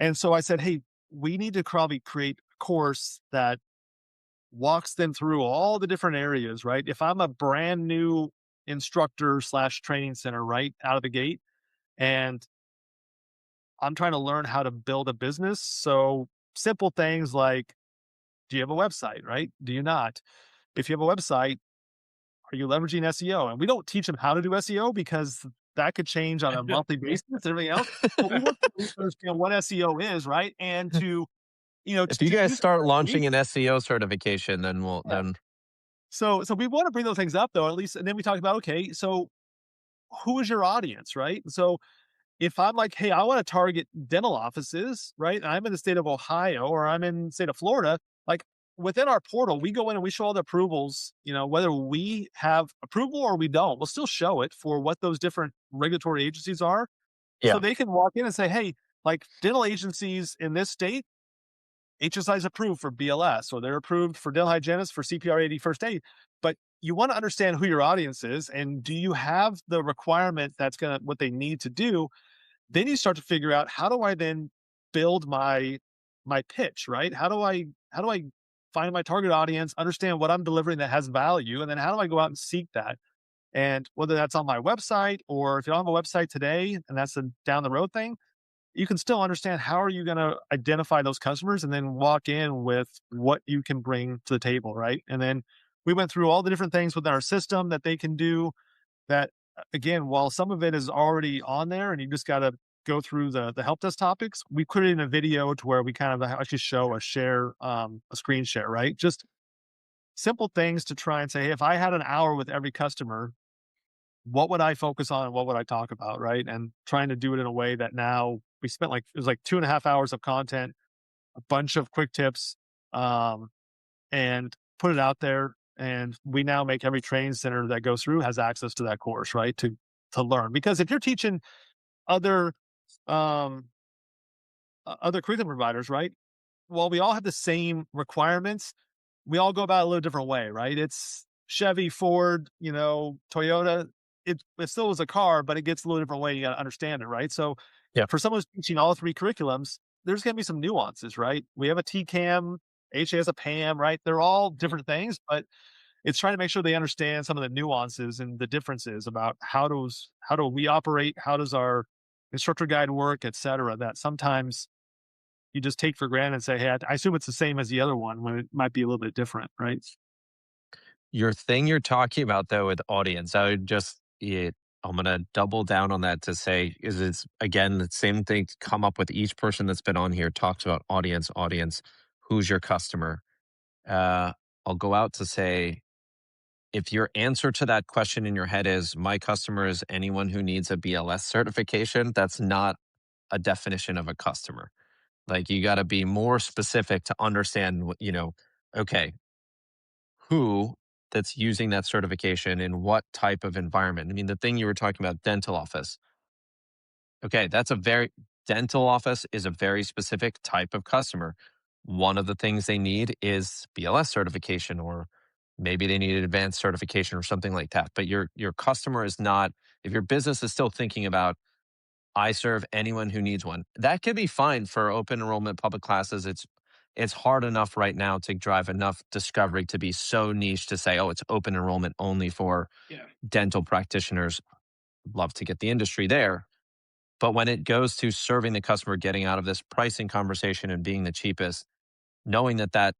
And so I said, hey, we need to probably create a course that walks them through all the different areas, right? If I'm a brand new instructor slash training center right out of the gate, and I'm trying to learn how to build a business. So simple things like, do you have a website, right? Do you not? If you have a website, are you leveraging SEO? And we don't teach them how to do SEO because that could change on a monthly basis and everything else. But we want them to understand what SEO is, right? And to, If you to guys use it start correctly. launching an SEO certification, then Yeah. So we want to bring those things up though, at least. And then we talk about, okay, so who is your audience, right? So if I'm like, hey, I want to target dental offices, right? And I'm in the state of Ohio or I'm in the state of Florida, like within our portal, we go in and we show all the approvals, whether we have approval or we don't, we'll still show it for what those different regulatory agencies are. So yeah, they can walk in and say, hey, like dental agencies in this state, HSI is approved for BLS, or they're approved for dental hygienists for CPR 80 first aid. But you want to understand who your audience is and do you have the requirement that's going to what they need to do. Then you start to figure out, how do I then build my pitch, right? How do I find my target audience, understand what I'm delivering that has value, and then how do I go out and seek that? And whether that's on my website or if you don't have a website today and that's a down the road thing, you can still understand how are you going to identify those customers and then walk in with what you can bring to the table, right? And then we went through all the different things within our system that they can do that, again, while some of it is already on there and you just got to go through the help desk topics, we put it in a video to where we kind of actually show a share, a screen share, right? Just simple things to try and say, hey, if I had an hour with every customer, what would I focus on and what would I talk about, right? And trying to do it in a way that now we spent like, it was like 2.5 hours of content, a bunch of quick tips, um, and put it out there. And we now make every training center that goes through has access to that course, right? To learn. Because if you're teaching other um other curriculum providers, right? While we all have the same requirements, we all go about it a little different way, right? It's Chevy, Ford, Toyota. It still is a car, but it gets a little different way. You got to understand it, right? So yeah. for someone who's teaching all three curriculums, there's going to be some nuances, right? We have a TCAM, HA has a PAM, right? They're all different things, but it's trying to make sure they understand some of the nuances and the differences about how do we operate, how does our instructor guide work, et cetera, that sometimes you just take for granted and say, hey, I assume it's the same as the other one when it might be a little bit different, right? Your thing you're talking about though with audience, I would I'm gonna double down on that to say is it's again the same thing to come up with each person that's been on here talks about audience, who's your customer? Uh, I'll go out to say if your answer to that question in your head is my customer is anyone who needs a BLS certification, that's not a definition of a customer. Like you got to be more specific to understand okay, who that's using that certification in what type of environment. I mean, the thing you were talking about, dental office. Okay, dental office is a very specific type of customer. One of the things they need is BLS certification, or maybe they need an advanced certification or something like that. But your customer is not, if your business is still thinking about, I serve anyone who needs one. That could be fine for open enrollment public classes. It's hard enough right now to drive enough discovery to be so niche to say, oh, it's open enrollment only for Yeah. dental practitioners. Love to get the industry there. But when it goes to serving the customer, getting out of this pricing conversation and being the cheapest, knowing that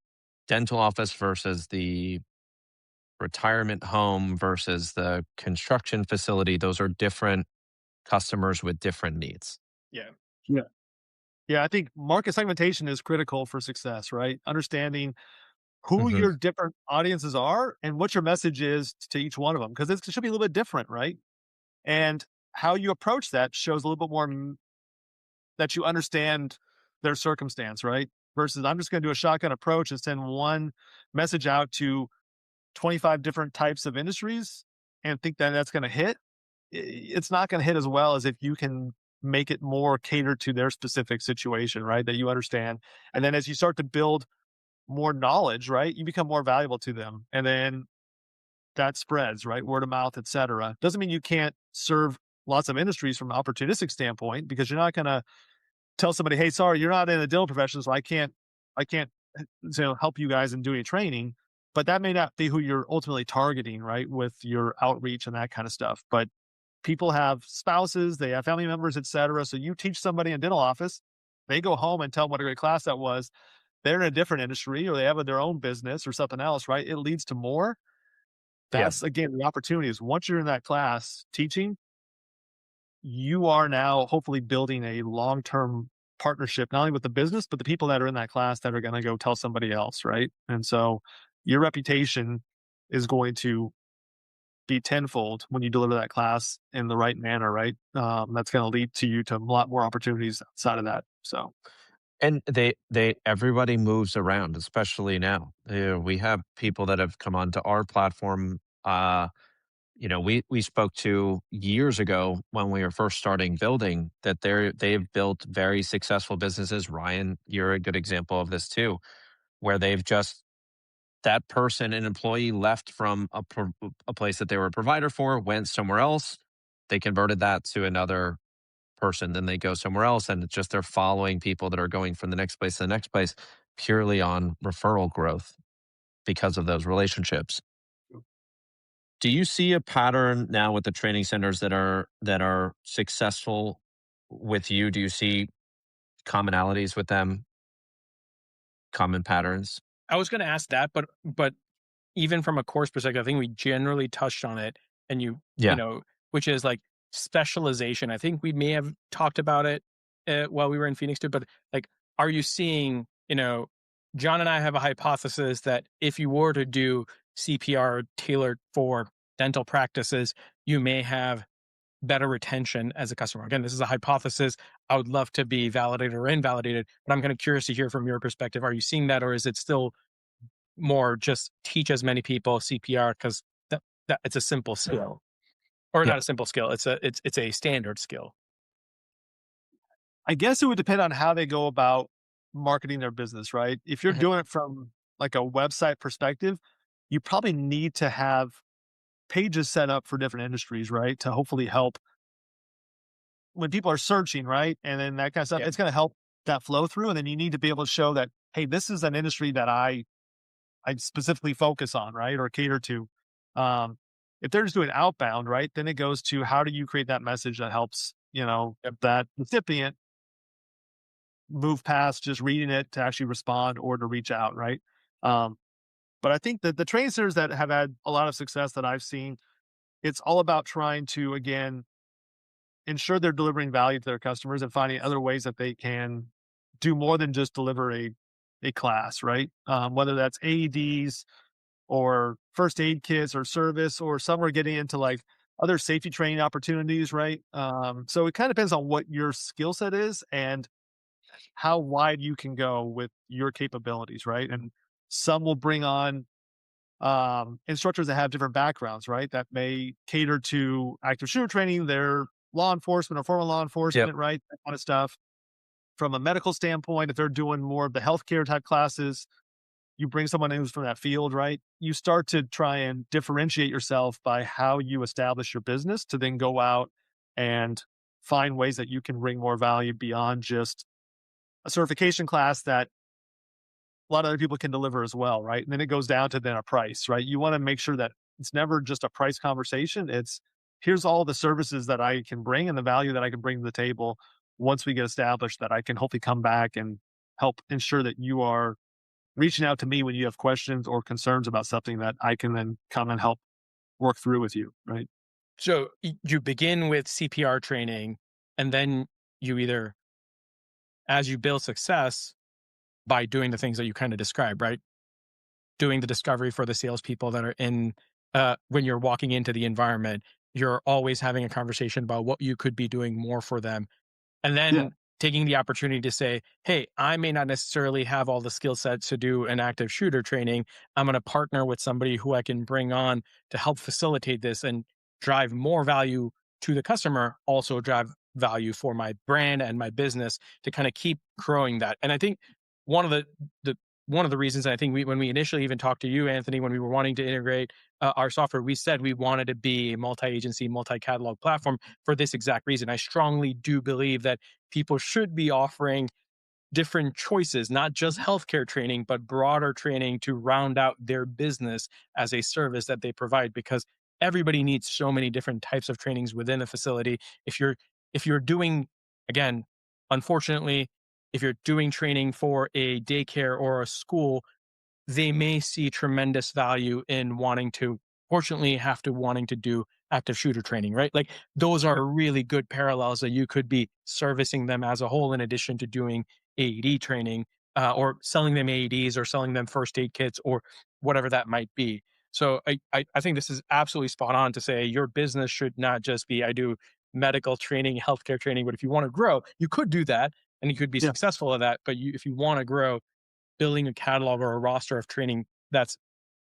dental office versus the retirement home versus the construction facility, those are different customers with different needs. Yeah. Yeah. Yeah, I think market segmentation is critical for success, right? Understanding who Hmm. your different audiences are and what your message is to each one of them, because it should be a little bit different, right? And how you approach that shows a little bit more that you understand their circumstance, right? Versus I'm just going to do a shotgun approach and send one message out to 25 different types of industries and think that that's going to hit. It's not going to hit as well as if you can make it more catered to their specific situation, right? That you understand. And then as you start to build more knowledge, right, you become more valuable to them. And then that spreads, right? Word of mouth, et cetera. Doesn't mean you can't serve lots of industries from an opportunistic standpoint, because you're not going to tell somebody, "Hey, sorry, you're not in the dental profession, so I can't, help you guys in doing training." But that may not be who you're ultimately targeting, right, with your outreach and that kind of stuff. But people have spouses, they have family members, et cetera. So you teach somebody in dental office, they go home and tell them what a great class that was. They're in a different industry or they have their own business or something else, right? It leads to more. Yeah. That's again the opportunity is once you're in that class teaching, you are now hopefully building a long-term partnership, not only with the business, but the people that are in that class that are going to go tell somebody else, right? And so your reputation is going to be tenfold when you deliver that class in the right manner, right? That's going to lead to you to a lot more opportunities outside of that. So, And they everybody moves around, especially now. We have people that have come onto our platform. We spoke to years ago when we were first starting building that they've built very successful businesses. Ryan, you're a good example of this too, where they've just that person, an employee, left from a place that they were a provider for, went somewhere else. They converted that to another person, then they go somewhere else, and it's just they're following people that are going from the next place to the next place purely on referral growth because of those relationships. Do you see a pattern now with the training centers that are successful with you? Do you see commonalities with them, common patterns? I was going to ask that, but even from a course perspective, I think we generally touched on it, and you Yeah. know, which is like specialization. I think we may have talked about it while we were in Phoenix too. But like, are you seeing? John and I have a hypothesis that if you were to do CPR tailored for dental practices, you may have better retention as a customer. Again, this is a hypothesis. I would love to be validated or invalidated, but I'm kind of curious to hear from your perspective. Are you seeing that, or is it still more just teach as many people CPR because that it's a simple skill, or Yeah. not a simple skill. It's a standard skill. I guess it would depend on how they go about marketing their business, right? If you're Mhm. doing it from like a website perspective, you probably need to have pages set up for different industries, right? To hopefully help when people are searching, right? And then that kind of stuff, Yeah. it's going to help that flow through. And then you need to be able to show that, hey, this is an industry that I specifically focus on, right? Or cater to. Um, if they're just doing outbound, right? Then it goes to how do you create that message that helps, Yep. that recipient move past just reading it to actually respond or to reach out, right? Um, but I think that the training centers that have had a lot of success that I've seen, it's all about trying to again ensure they're delivering value to their customers and finding other ways that they can do more than just deliver a class, right? Whether that's AEDs or first aid kits or service, or some are getting into like other safety training opportunities, right? So it kind of depends on what your skill set is and how wide you can go with your capabilities, right? And some will bring on instructors that have different backgrounds, right? That may cater to active shooter training, they're law enforcement or former law Yep. enforcement, right? That kind of stuff. From a medical standpoint, if they're doing more of the healthcare type classes, you bring someone who's from that field, right? You start to try and differentiate yourself by how you establish your business to then go out and find ways that you can bring more value beyond just a certification class that a lot of other people can deliver as well, right? And then it goes down to then a price, right? You want to make sure that it's never just a price conversation. It's here's all the services that I can bring and the value that I can bring to the table once we get established that I can hopefully come back and help ensure that you are reaching out to me when you have questions or concerns about something that I can then come and help work through with you, right? So you begin with CPR training, and then you either as you build success by doing the things that you kind of described, right? Doing the discovery for the salespeople that are in when you're walking into the environment, you're always having a conversation about what you could be doing more for them. And Yeah. then taking the opportunity to say, hey, I may not necessarily have all the skill sets to do an active shooter training. I'm going to partner with somebody who I can bring on to help facilitate this and drive more value to the customer, also drive value for my brand and my business to kind of keep growing that. And I think one of the one of the reasons I think when we initially even talked to you, Anthony, when we were wanting to integrate our software, we said we wanted to be a multi-agency, multi-catalog platform for this exact reason. I strongly do believe that people should be offering different choices, not just healthcare training, but broader training to round out their business as a service that they provide because everybody needs so many different types of trainings within a facility. If you're doing again, unfortunately, if you're doing training for a daycare or a school, they may see tremendous value in wanting to do active shooter training, right? Like those are really good parallels that you could be servicing them as a whole in addition to doing AED training or selling them AEDs or selling them first aid kits or whatever that might be. So I think this is absolutely spot on to say your business should not just be I do medical training, healthcare training, but if you want to grow, you could do that and you could be Yeah. successful at that. But if you want to grow, building a catalog or a roster of training that's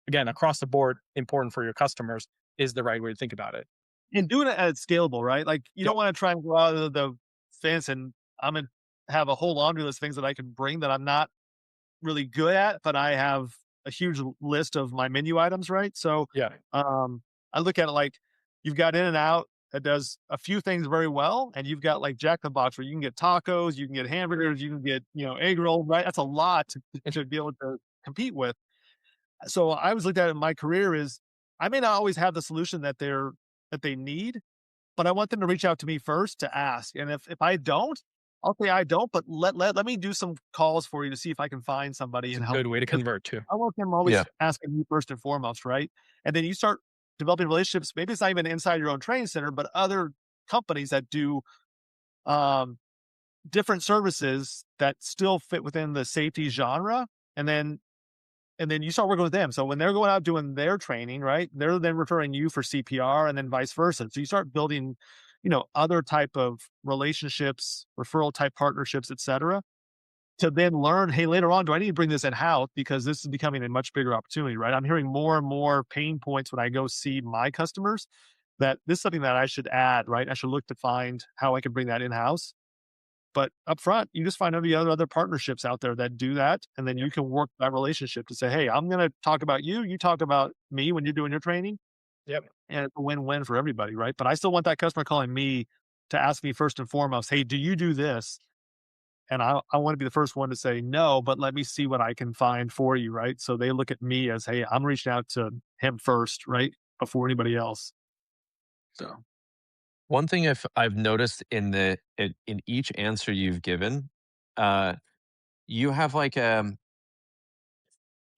again across the board important for your customers is the right way to think about it. And doing it as scalable, right? Like you don't Yep. want to try and go out of the fence and I'm gonna have a whole laundry list of things that I can bring that I'm not really good at, but I have a huge list of my menu items, right? So Yeah. um I look at it like you've got In and Out that does a few things very well, and you've got like Jack in the Box where you can get tacos, you can get hamburgers, you can get, egg roll, right? That's a lot to be able to compete with. So I was looked at in my career is I may not always have the solution that they need, but I want them to reach out to me first to ask. And if I don't, I'll say I don't, but let me do some calls for you to see if I can find somebody It's a and help good way to because convert too. I want them Yeah. always asking you first and foremost, right? And then you start developing relationships. Maybe it's not even inside your own training center, but other companies that do um, different services that still fit within the safety genre. And then you start working with them. So when they're going out doing their training, right, they're then referring you for CPR and then vice versa. So you start building, other type of relationships, referral type partnerships, et cetera, to then learn, hey, later on, do I need to bring this in house because this is becoming a much bigger opportunity, right? I'm hearing more and more pain points when I go see my customers that this is something that I should add, right? I should look to find how I can bring that in house. But upfront, you just find other partnerships out there that do that, and then Yep. you can work that relationship to say, "Hey, I'm gonna talk about you, you talk about me when you're doing your training," Yep. and it's a win-win for everybody, right? But I still want that customer calling me to ask me first and foremost, "Hey, do you do this?" And I wanna be the first one to say, "No, but let me see what I can find for you," right? So they look at me as, "Hey, I'm reaching out to him first, right, before anybody else." So One thing I've noticed in each answer you've given, uh, you have like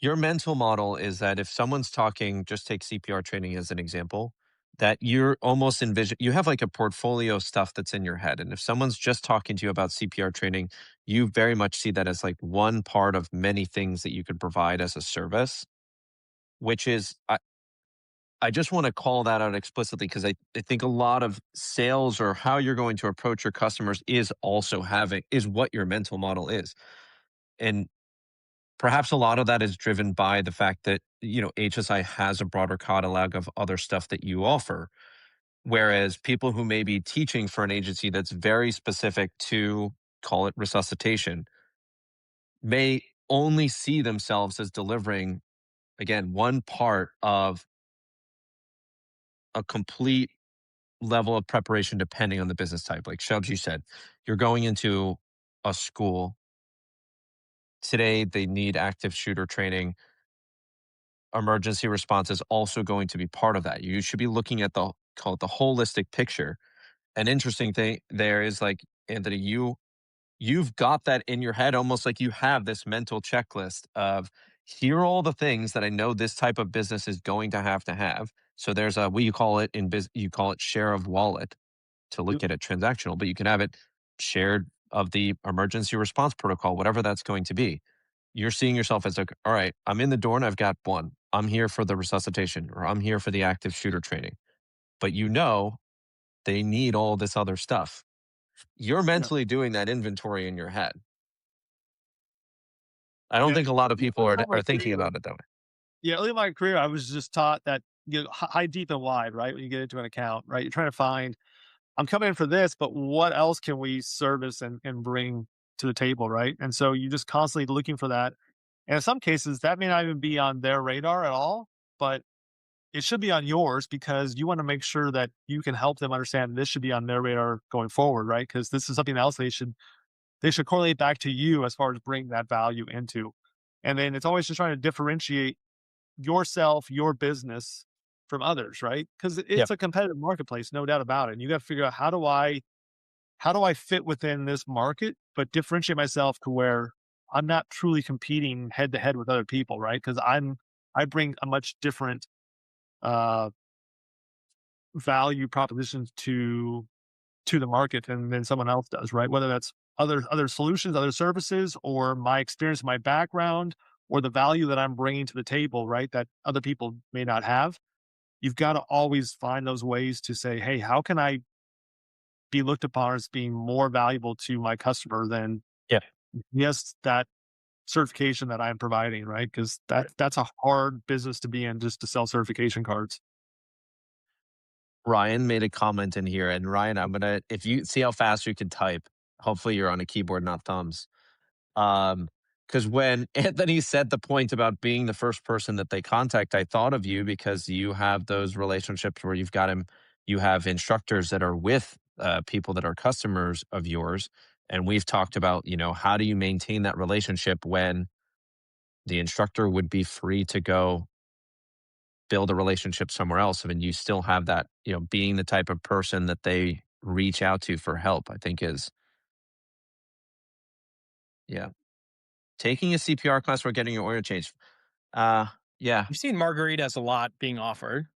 your mental model is that if someone's talking, just take CPR training as an example, that you're almost envision you have like a portfolio of stuff that's in your head. And if someone's just talking to you about CPR training, you very much see that as like one part of many things that you could provide as a service, which is I just want to call that out explicitly because I think a lot of sales or how you're going to approach your customers is what your mental model is. And perhaps a lot of that is driven by the fact that, HSI has a broader catalog of other stuff that you offer. Whereas people who may be teaching for an agency that's very specific to, call it resuscitation, may only see themselves as delivering, again, one part of a complete level of preparation depending on the business type. Like Shubs, you said, you're going into a school. Today, they need active shooter training. Emergency response is also going to be part of that. You should be looking at call it the holistic picture. An interesting thing there is like, Anthony, you've got that in your head almost like you have this mental checklist of here are all the things that I know this type of business is going to have to have. So there's a what you call it in business, you call it share of wallet to yep. look at it transactional, but you can have it shared of the emergency response protocol, whatever that's going to be. You're seeing yourself as like, all right, I'm in the door and I've got one. I'm here for the resuscitation or I'm here for the active shooter training. But you know they need all this other stuff. You're Yeah. mentally doing that inventory in your head. I don't Yeah. think a lot of people Early are, in my are thinking career about it that way. yeah, early in my career, I was just taught that, high, deep, and wide, right? When you get into an account, right? You're trying to find, I'm coming in for this, but what else can we service and bring to the table, right? And so you just constantly looking for that. And in some cases, that may not even be on their radar at all, but it should be on yours because you want to make sure that you can help them understand this should be on their radar going forward, right? Because this is something else they should correlate back to you as far as bringing that value into. And then it's always just trying to differentiate yourself, your business from others, right? Because Yep. it's a competitive marketplace, no doubt about it. And you got to figure out how do I fit within this market, but differentiate myself to where I'm not truly competing head to head with other people, right? Because I bring a much different uh value propositions to the market than someone else does, right? Whether that's other solutions, other services, or my experience, my background, or the value that I'm bringing to the table, right? That other people may not have. You've got to always find those ways to say, hey, how can I be looked upon as being more valuable to my customer than Yeah. yes, that certification that I'm providing, right? Because that's a hard business to be in just to sell certification cards. Ryan made a comment in here, and Ryan, I'm gonna if you see how fast you can type. Hopefully, you're on a keyboard, not thumbs. Because when Anthony said the point about being the first person that they contact, I thought of you because you have those relationships where you've got him, you have instructors that are with people that are customers of yours. And we've talked about, how do you maintain that relationship when the instructor would be free to go build a relationship somewhere else? I mean, you still have that, being the type of person that they reach out to for help, I think is, yeah. Taking a CPR class or getting your oil changed. Uh, yeah. I've seen margaritas a lot being offered.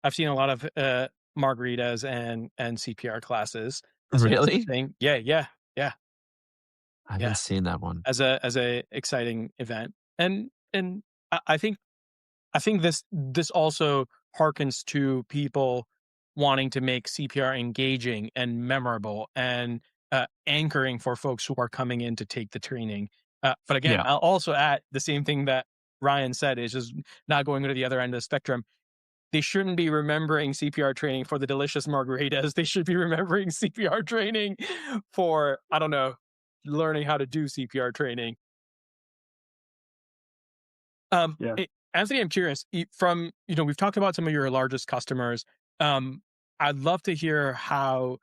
I've seen a lot of margaritas and CPR classes as a Really? thing. Yeah, yeah, yeah, I haven't yeah. seen that one. As a exciting event, and I think this also harkens to people wanting to make CPR engaging and memorable and anchoring for folks who are coming in to take the training. But again, Yeah. I'll also add the same thing that Ryan said is just not going to the other end of the spectrum. They shouldn't be remembering CPR training for the delicious margaritas. They should be remembering CPR training for, I don't know, learning how to do CPR training. Yeah. Anthony, I'm curious from, we've talked about some of your largest customers. Um, I'd love to hear how,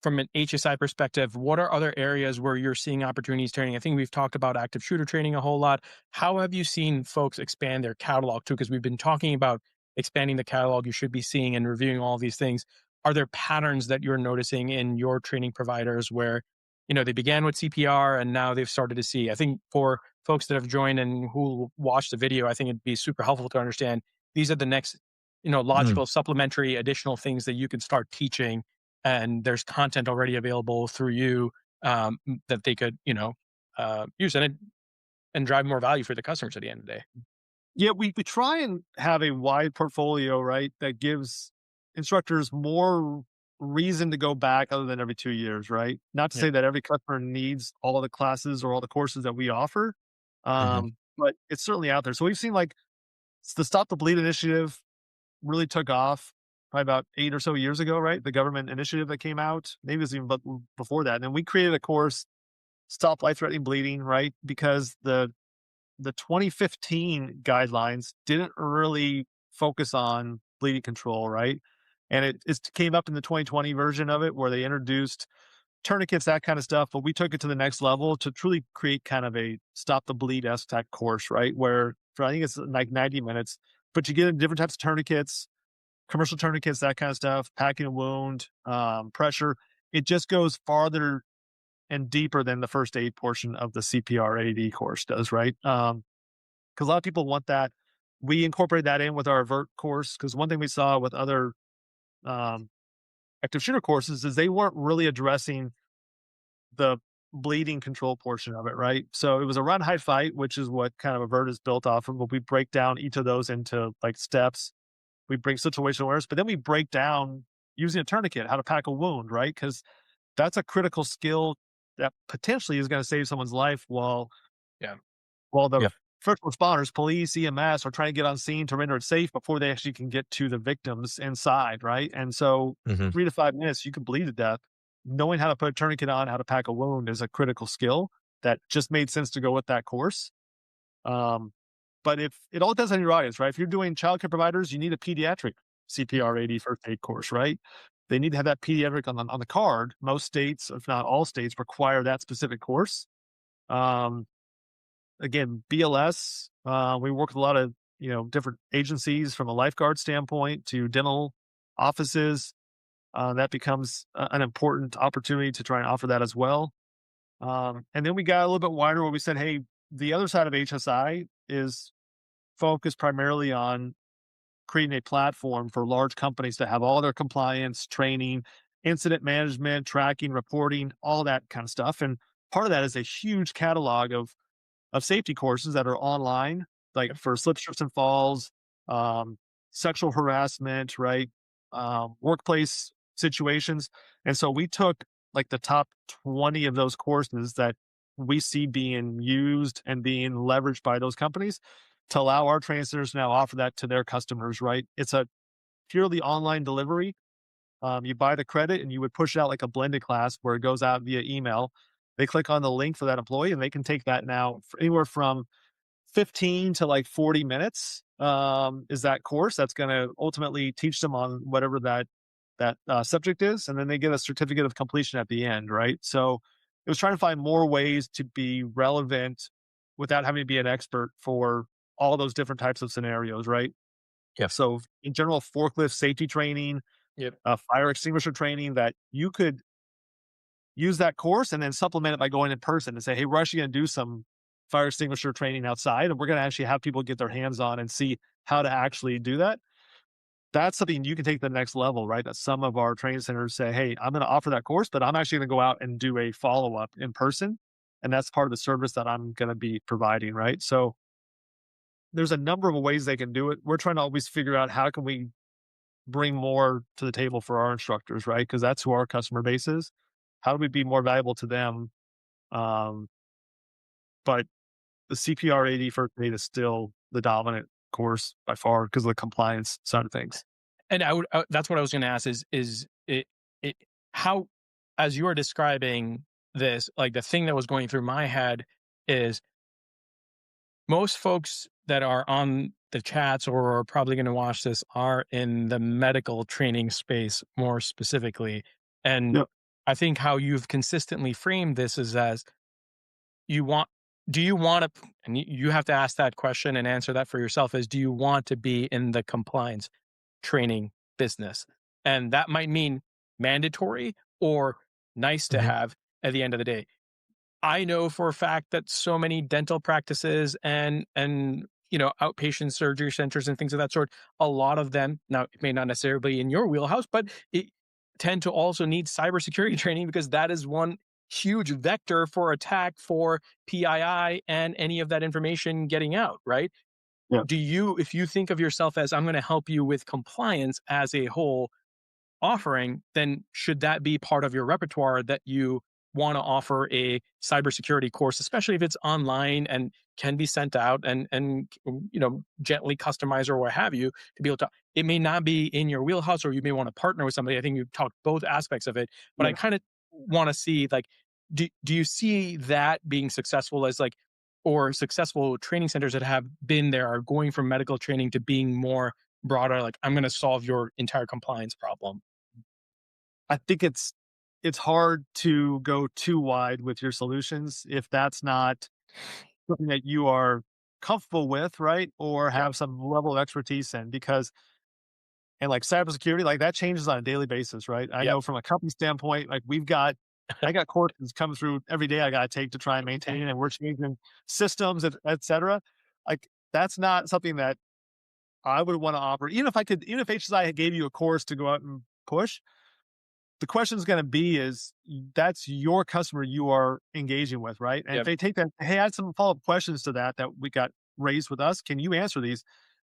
from an HSI perspective, what are other areas where you're seeing opportunities training? I think we've talked about active shooter training a whole lot. How have you seen folks expand their catalog too? Because we've been talking about expanding the catalog you should be seeing and reviewing all these things. Are there patterns that you're noticing in your training providers where, they began with CPR and now they've started to see? I think for folks that have joined and who watch the video, I think it'd be super helpful to understand these are the next, Mm. logical supplementary additional things that you can start teaching, and there's content already available through you that they could, use and drive more value for the customers at the end of the day. Yeah, we try and have a wide portfolio, right, that gives instructors more reason to go back other than every 2 years, right? Not to Yep. say that every customer needs all the classes or all the courses that we offer, Mhm. but it's certainly out there. So we've seen, like, the Stop the Bleed initiative really took off probably about 8 or so years ago, right? The government initiative that came out, maybe it was even before that, and then we created a course, Stop Life-Threatening Bleeding, right? Because the 2015 guidelines didn't really focus on bleeding control, right? And it came up in the 2020 version of it where they introduced tourniquets, that kind of stuff. But we took it to the next level to truly create kind of a stop the bleed STAC course, right? Where for I think it's like 90 minutes, but you get different types of tourniquets, commercial tourniquets, that kind of stuff, packing a wound, pressure. It just goes farther and deeper than the first aid portion of the CPR AD course does, right? 'Cause a lot of people want that. We incorporate that in with our AVERT course because one thing we saw with other, um, active shooter courses is they weren't really addressing the bleeding control portion of it, right? So it was a run, hide, fight, which is what kind of Avert is built off of. But we break down each of those into like steps. We bring situational awareness, but then we break down using a tourniquet how to pack a wound, right? Because that's a critical skill that potentially is going to save someone's life Yeah. while the Yeah. first responders, police, EMS are trying to get on scene to render it safe before they actually can get to the victims inside, right? And so Mhm. 3 to 5 minutes, you could bleed to death. Knowing how to put a tourniquet on, how to pack a wound is a critical skill that just made sense to go with that course. Um, but if it all depends on your audience, right? If you're doing childcare providers, you need a pediatric CPR AD first aid course, right? They need to have that pediatric on the card. Most states, if not all states, require that specific course. Um, Again, BLS, we work with a lot of, different agencies from a lifeguard standpoint to dental offices. That becomes an important opportunity to try and offer that as well. And then we got a little bit wider where we said, hey, the other side of HSI is focused primarily on creating a platform for large companies to have all their compliance, training, incident management, tracking, reporting, all that kind of stuff. And part of that is a huge catalog of safety courses that are online, like Yep. for slip, trips, and falls, um, sexual harassment, right? Workplace situations. And so we took like the top 20 of those courses that we see being used and being leveraged by those companies to allow our training centers to now offer that to their customers, right? It's a purely online delivery. You buy the credit and you would push out like a blended class where it goes out via email. They click on the link for that employee and they can take that now for anywhere from 15 to like 40 minutes is that course that's going to ultimately teach them on whatever that subject is. And then they get a certificate of completion at the end, right? So it was trying to find more ways to be relevant without having to be an expert for all those different types of scenarios, right? Yep. So in general, forklift safety training, Yep. fire extinguisher training that you could use that course and then supplement it by going in person and say, hey, we're actually going to do some fire extinguisher training outside and we're going to actually have people get their hands on and see how to actually do that. That's something you can take to the next level, right? That some of our training centers say, hey, I'm going to offer that course, but I'm actually going to go out and do a follow up in person. And that's part of the service that I'm going to be providing, right? So there's a number of ways they can do it. We're trying to always figure out how can we bring more to the table for our instructors, right? Because that's who our customer base is. How do we be more valuable to them? Um, but the CPR AD first aid is still the dominant course by far because of the compliance side of things. And that's what I was going to ask is it how, as you are describing this, like the thing that was going through my head is most folks that are on the chats or are probably going to watch this are in the medical training space more specifically. And Yep. I think how you've consistently framed this is as you want, do you want to, and you have to ask that question and answer that for yourself, is do you want to be in the compliance training business? And that might mean mandatory or nice to Mhm. have at the end of the day. I know for a fact that so many dental practices and outpatient surgery centers and things of that sort, a lot of them, now it may not necessarily be in your wheelhouse, but it tend to also need cybersecurity training because that is one huge vector for attack for PII and any of that information getting out, right? Yeah. Do you, if you think of yourself as I'm going to help you with compliance as a whole offering, then should that be part of your repertoire that you want to offer a cybersecurity course, especially if it's online and can be sent out and gently customized or what have you to be able to. It may not be in your wheelhouse, or you may want to partner with somebody. I think you've talked both aspects of it, but I Yeah. kind of want to see like, do you see that being successful as like, or successful training centers that have been there are going from medical training to being more broader, like I'm going to solve your entire compliance problem? I think it's hard to go too wide with your solutions if that's not something that you are comfortable with, right? Or Yeah. have some level of expertise in because and like cybersecurity, like that changes on a daily basis, right? I Yep. know from a company standpoint, like I got courses coming through every day I got to take to try and maintain, and we're changing systems, et cetera. Like that's not something that I would want to offer. Even if HSI gave you a course to go out and push, the question is going to be is that's your customer you are engaging with, right? And if Yep. they take that, hey, I had some follow up questions to that we got raised with us. Can you answer these?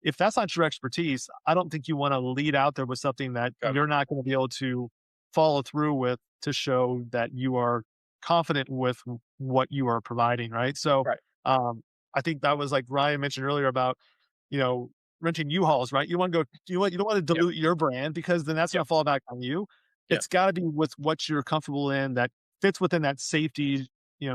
If that's not your expertise, I don't think you want to lead out there with something that Yep. you're not going to be able to follow through with to show that you are confident with what you are providing, right? So, Right. um, I think that was like Ryan mentioned earlier about, you know, renting U-Hauls, right? You want to go, you don't want to Yep. dilute your brand because then that's going Yep. to fall back on you. Yep. It's got to be with what you're comfortable in that fits within that safety,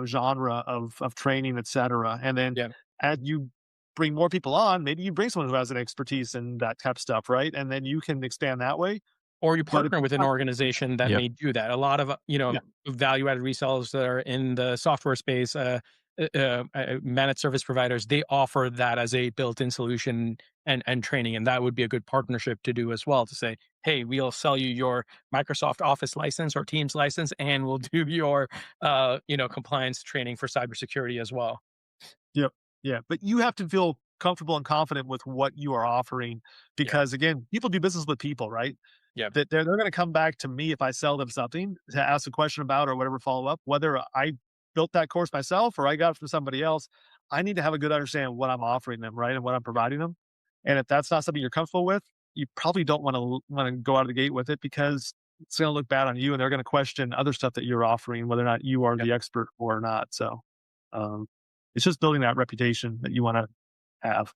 genre of training, et cetera. And then Yep. as you bring more people on, maybe you bring someone who has an expertise in that type of stuff, right? And then you can expand that way. Or you But if partner it's with an not, organization that Yep. may do that. A lot of, yeah, value-added resellers that are in the software space, managed service providers, they offer that as a built-in solution and training, and that would be a good partnership to do as well, to say, "Hey, we'll sell you your Microsoft Office license or Teams license, and we'll do your, compliance training for cybersecurity as well." yep, yeah. But you have to feel comfortable and confident with what you are offering Yeah. because again, people do business with people, right? Yep. That they're going to come back to me if I sell them something to ask a question about or whatever follow up, whether I built that course myself or I got it from somebody else. I need to have a good understanding of what I'm offering them, right, and what I'm providing them. And if that's not something you're comfortable with, you probably don't want to go out of the gate with it because it's going to look bad on you, and they're going to question other stuff that you're offering, whether or not you are Yep. the expert or not. So, um, it's just building that reputation that you want to have.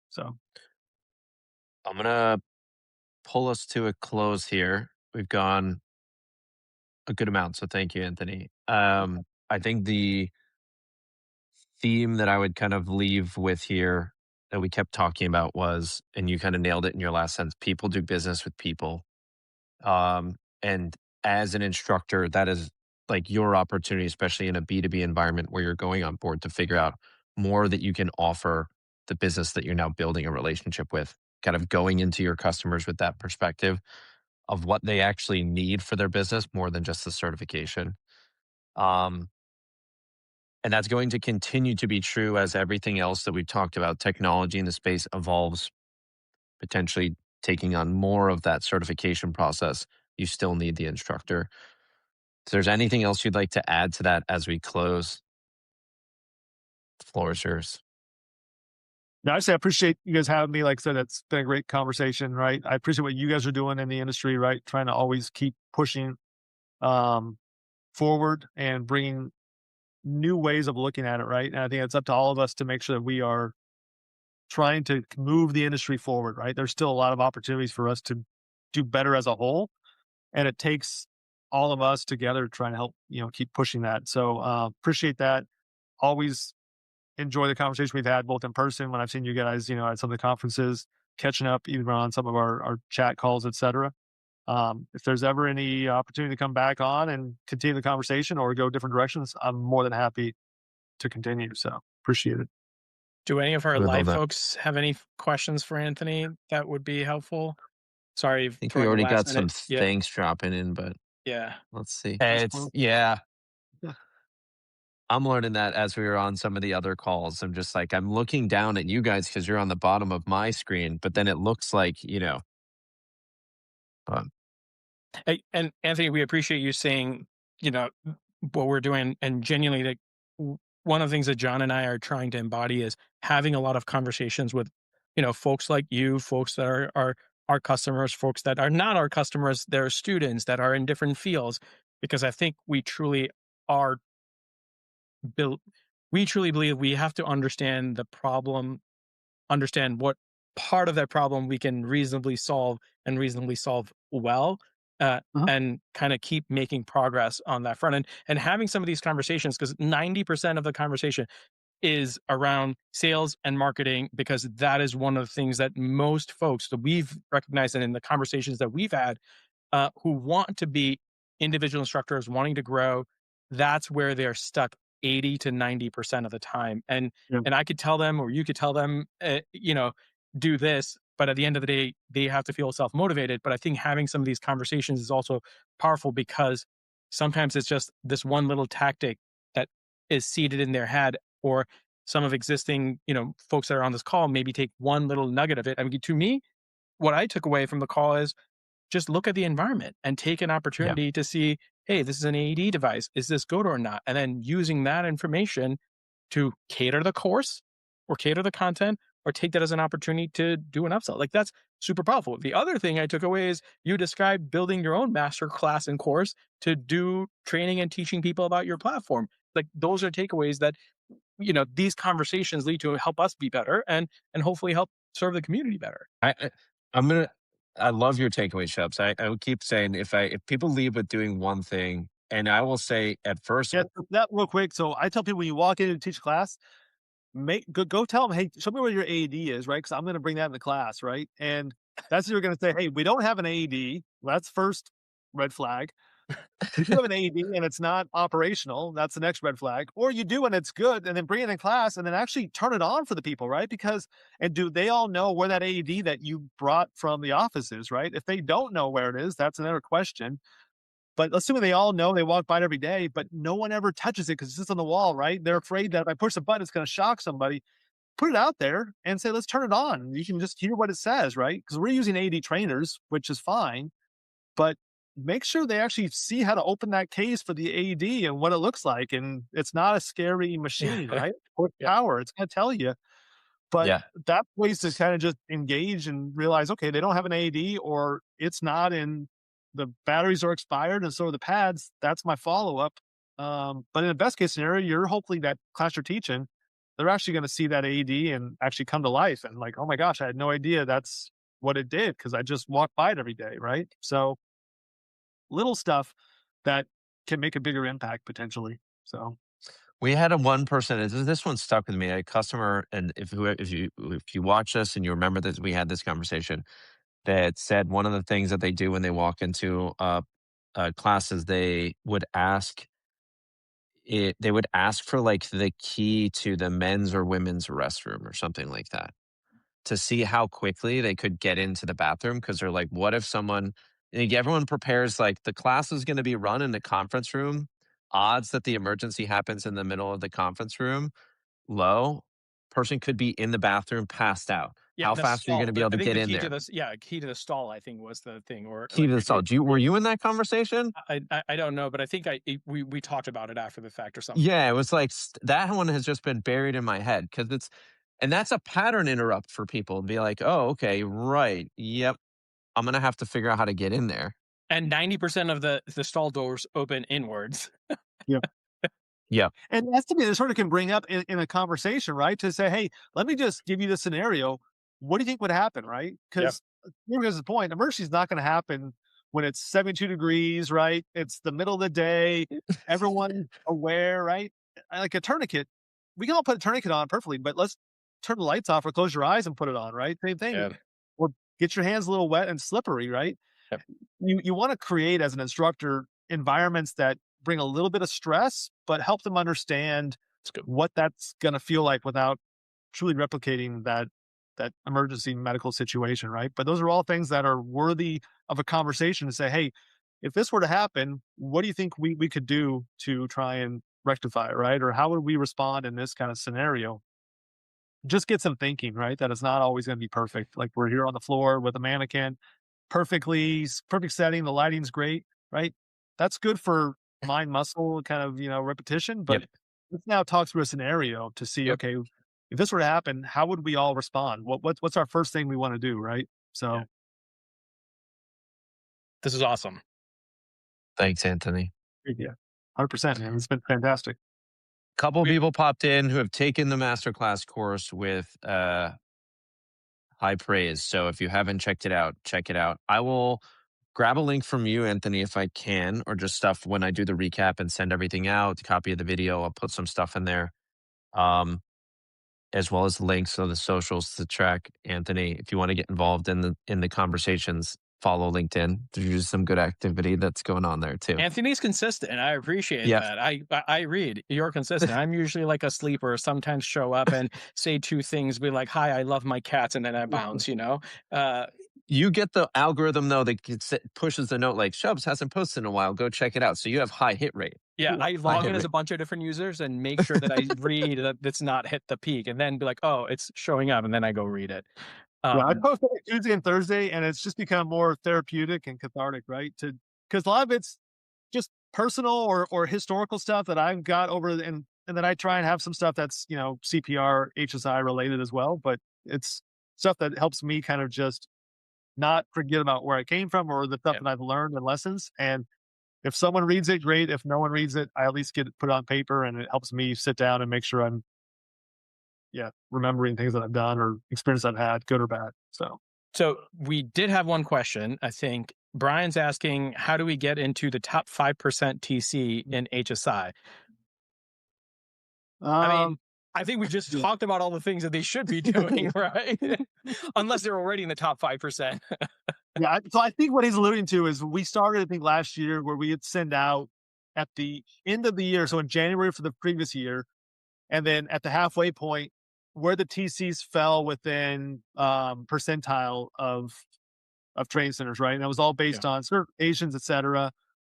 So, I'm gonna pull us to a close here. We've gone a good amount, so thank you, Anthony. I think the theme that I would kind of leave with here that we kept talking about was, and you kind of nailed it in your last sentence, people do business with people. And as an instructor, that is like your opportunity, especially in a B2B environment where you're going on board to figure out more that you can offer the business that you're now building a relationship with, kind of going into your customers with that perspective of what they actually need for their business more than just the certification. Um, and that's going to continue to be true as everything else that we've talked about. Technology in the space evolves, potentially taking on more of that certification process. You still need the instructor. If there's anything else you'd like to add to that as we close, the floor is yours. now, I say I appreciate you guys having me. Like I said, it's been a great conversation, right? I appreciate what you guys are doing in the industry, right? Trying to always keep pushing um, forward and bringing new ways of looking at it, right? And I think it's up to all of us to make sure that we are trying to move the industry forward, right? There's still a lot of opportunities for us to do better as a whole, and it takes all of us together to try and help, keep pushing that. So appreciate that. Always enjoy the conversation we've had both in person when I've seen you guys, at some of the conferences, catching up even on some of our chat calls, et cetera. If there's ever any opportunity to come back on and continue the conversation or go different directions, I'm more than happy to continue. So appreciate it. Do any of our I would love live that. folks have any questions for Anthony that would be helpful? Sorry, I think we throwing a already last got minute. some Yeah, thanks dropping in, but yeah. let's see. That's It's, cool. yeah, Yeah. I'm learning that as we were on some of the other calls. I'm just like, I'm looking down at you guys because you're on the bottom of my screen, but then it looks like, uh, Hey, and Anthony, we appreciate you saying, you know, what we're doing, and genuinely, like, one of the things that John and I are trying to embody is having a lot of conversations with, folks like you, folks that are our customers, folks that are not our customers, they're students that are in different fields, because I think are built. We truly believe we have to understand the problem, understand what part of that problem we can reasonably solve and reasonably solve well, Uh-huh. and kind of keep making progress on that front, and having some of these conversations, because 90% of the conversation is around sales and marketing, because that is one of the things that most folks that we've recognized, and in the conversations that we've had, who want to be individual instructors wanting to grow, that's where they're stuck 80 to 90% of the time. Yeah. And I could tell them, or you could tell them, do this, but at the end of the day, they have to feel self-motivated. But I think having some of these conversations is also powerful, because sometimes it's just this one little tactic that is seated in their head, or some of existing, folks that are on this call maybe take one little nugget of it. I mean, to me, what I took away from the call is just look at the environment and take an Yeah. opportunity to see, hey, this is an AED device. Is this good or not? And then using that information to cater the course or cater the content or take that as an opportunity to do an upsell. Like that's super powerful. The other thing I took away is you described building your own master class and course to do training and teaching people about your platform. Like those are takeaways that these conversations lead to help us be better and hopefully help serve the community better. I I'm gonna I love your takeaway, Shubs. I would keep saying if people leave with doing one thing, and I will say at first, Yeah, so that real quick. So I tell people when you walk in and teach class, go tell them, hey, show me where your AED is, right? Because I'm going to bring that in the class, right? And that's what you're going to say. Hey, we don't have an AED. Well, that's first red flag. You do have an AED and it's not operational. That's the next red flag. Or you do and it's good, and then bring it in class and then actually turn it on for the people, right? Because and do they all know where that AED that you brought from the office is, right? If they don't know where it is, that's another question. But assuming they all know, they walk by it every day, but no one ever touches it because it sits on the wall, right? They're afraid that if I push a button, it's going to shock somebody. Put it out there and say, let's turn it on. You can just hear what it says, right? Because we're using AD trainers, which is fine, but make sure they actually see how to open that case for the AD and what it looks like. And it's not a scary machine, right? Or Yeah. power. It's going to tell you. But yeah, that ways to kind of just engage and realize, okay, they don't have an AED or it's not in the batteries are expired and so are the pads. That's my follow-up. But in the best case scenario, you're hopefully that class you're teaching, they're actually going to see that AED and actually come to life and like, oh my gosh, I had no idea that's what it did because I just walk by it every day, right? So little stuff that can make a bigger impact potentially. So we had a one person. This one stuck with me. A customer, and if you watch this and you remember that we had this conversation, that said one of the things that they do when they walk into classes, they would ask for like the key to the men's or women's restroom or something like that to see how quickly they could get into the bathroom because they're like, what if someone, like, everyone prepares like the class is going to be run in the conference room. Odds that the emergency happens in the middle of the conference room low. Person could be in the bathroom, passed out. Yeah, How the fast are you going stall. to be able I to think get the in key to there? this, yeah, key to the stall, I think was the thing, or Key like to the it, stall. Were you in that conversation? I don't know, but I think we talked about it after the fact or something. Yeah, it was like that one has just been buried in my head because and that's a pattern interrupt for people to be like, oh, okay, right. Yep. I'm going to have to figure out how to get in there. And 90% of the stall doors open inwards. yeah. Yep. And that's something that sort of can bring up in a conversation, right? To say, hey, let me just give you the scenario. What do you think would happen, right? Yep. Because here's the point: emergency is not going to happen when it's 72 degrees, right? It's the middle of the day, everyone's aware, right? Like a tourniquet, we can all put a tourniquet on perfectly, but let's turn the lights off or close your eyes and put it on, right? Same thing. Yeah. Or get your hands a little wet and slippery, right? Yep. You want to create as an instructor environments that bring a little bit of stress, but help them understand It's good. what that's going to feel like without truly replicating that emergency medical situation, right? But those are all things that are worthy of a conversation to say, hey, if this were to happen, what do you think we could do to try and rectify it, right? Or how would we respond in this kind of scenario? Just get some thinking, right? That it's not always going to be perfect. Like we're here on the floor with a mannequin, perfect setting, the lighting's great, right? That's good for mind muscle kind of, repetition, but Yep. let's now talk through a scenario to see, Yep. okay, if this were to happen, how would we all respond? What's our first thing we want to do, right? Yeah. So, This is awesome. Thanks, Anthony. yeah, 100%, man. It's been fantastic. Couple We people popped in who have taken the masterclass course with high praise. So if you haven't checked it out, check it out. I will grab a link from you, Anthony, if I can, or just stuff when I do the recap and send everything out, copy of the video. I'll put some stuff in there. Um, as well as links to the socials to track Anthony. If you want to get involved in the conversations, follow LinkedIn. There's some good activity that's going on there too. Anthony's consistent. I appreciate Yeah. that. I read. You're consistent. I'm usually like a sleeper. Sometimes show up and say two things, be like, "Hi, I love my cats," and then I bounce. Uh, You get the algorithm though that pushes the note like Shubs hasn't posted in a while. Go check it out. So you have high hit rate. Yeah, I High log hit in as rate. a bunch of different users and make sure that I read that it's not hit the peak, and then be like, "Oh, it's showing up," and then I go read it. Yeah, I Um, post every Tuesday and Thursday, and it's just become more therapeutic and cathartic, right? Because a lot of it's just personal or historical stuff that I've got over, and then I try and have some stuff that's CPR, HSI related as well. But it's stuff that helps me kind of just not forget about where I came from or the stuff yeah. that I've learned and lessons. And if someone reads it, great. If no one reads it, I at least get it put on paper, and it helps me sit down and make sure I'm remembering things that I've done or experience I've had, good or bad. So So we did have one question. I think Brian's asking, how do we get into the top 5% TC in HSI? I mean, um I think we just yeah. talked about all the things that they should be doing, right? Unless they're already in the top 5%. Yeah, so I think what he's alluding to is we started, I think, last year where we would send out at the end of the year, so in January for the previous year, and then at the halfway point, where the TCs fell within percentile of training centers, right? And that was all Yeah. based on certifications, et cetera.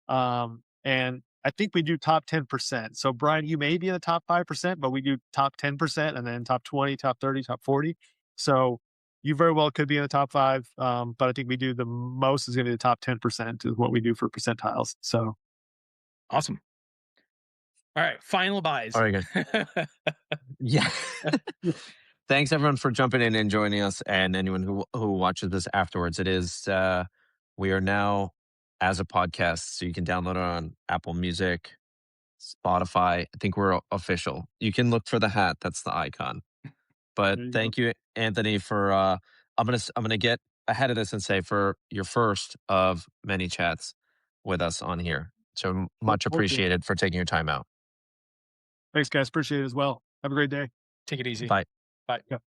And I think we do top 10%. So Brian, you may be in the top 5%, but we do top 10% and then top 20, top 30, top 40. So you very well could be in the top five. But I think we do the most is going to be the top 10% is what we do for percentiles. So Awesome. All right. Final All buys. right, guys. Yeah. Thanks everyone for jumping in and joining us, and anyone who watches this afterwards. It is we are now as a podcast, so you can download it on Apple Music, Spotify. I think we're official. You can look for the hat. That's the icon. But there you go. thank you, Anthony, for I'm gonna get ahead of this and say for your first of many chats with us on here. So Look much forward to it. appreciated for taking your time out. Thanks, guys. Appreciate it as well. Have a great day. Take it easy. Bye. Bye. Yeah.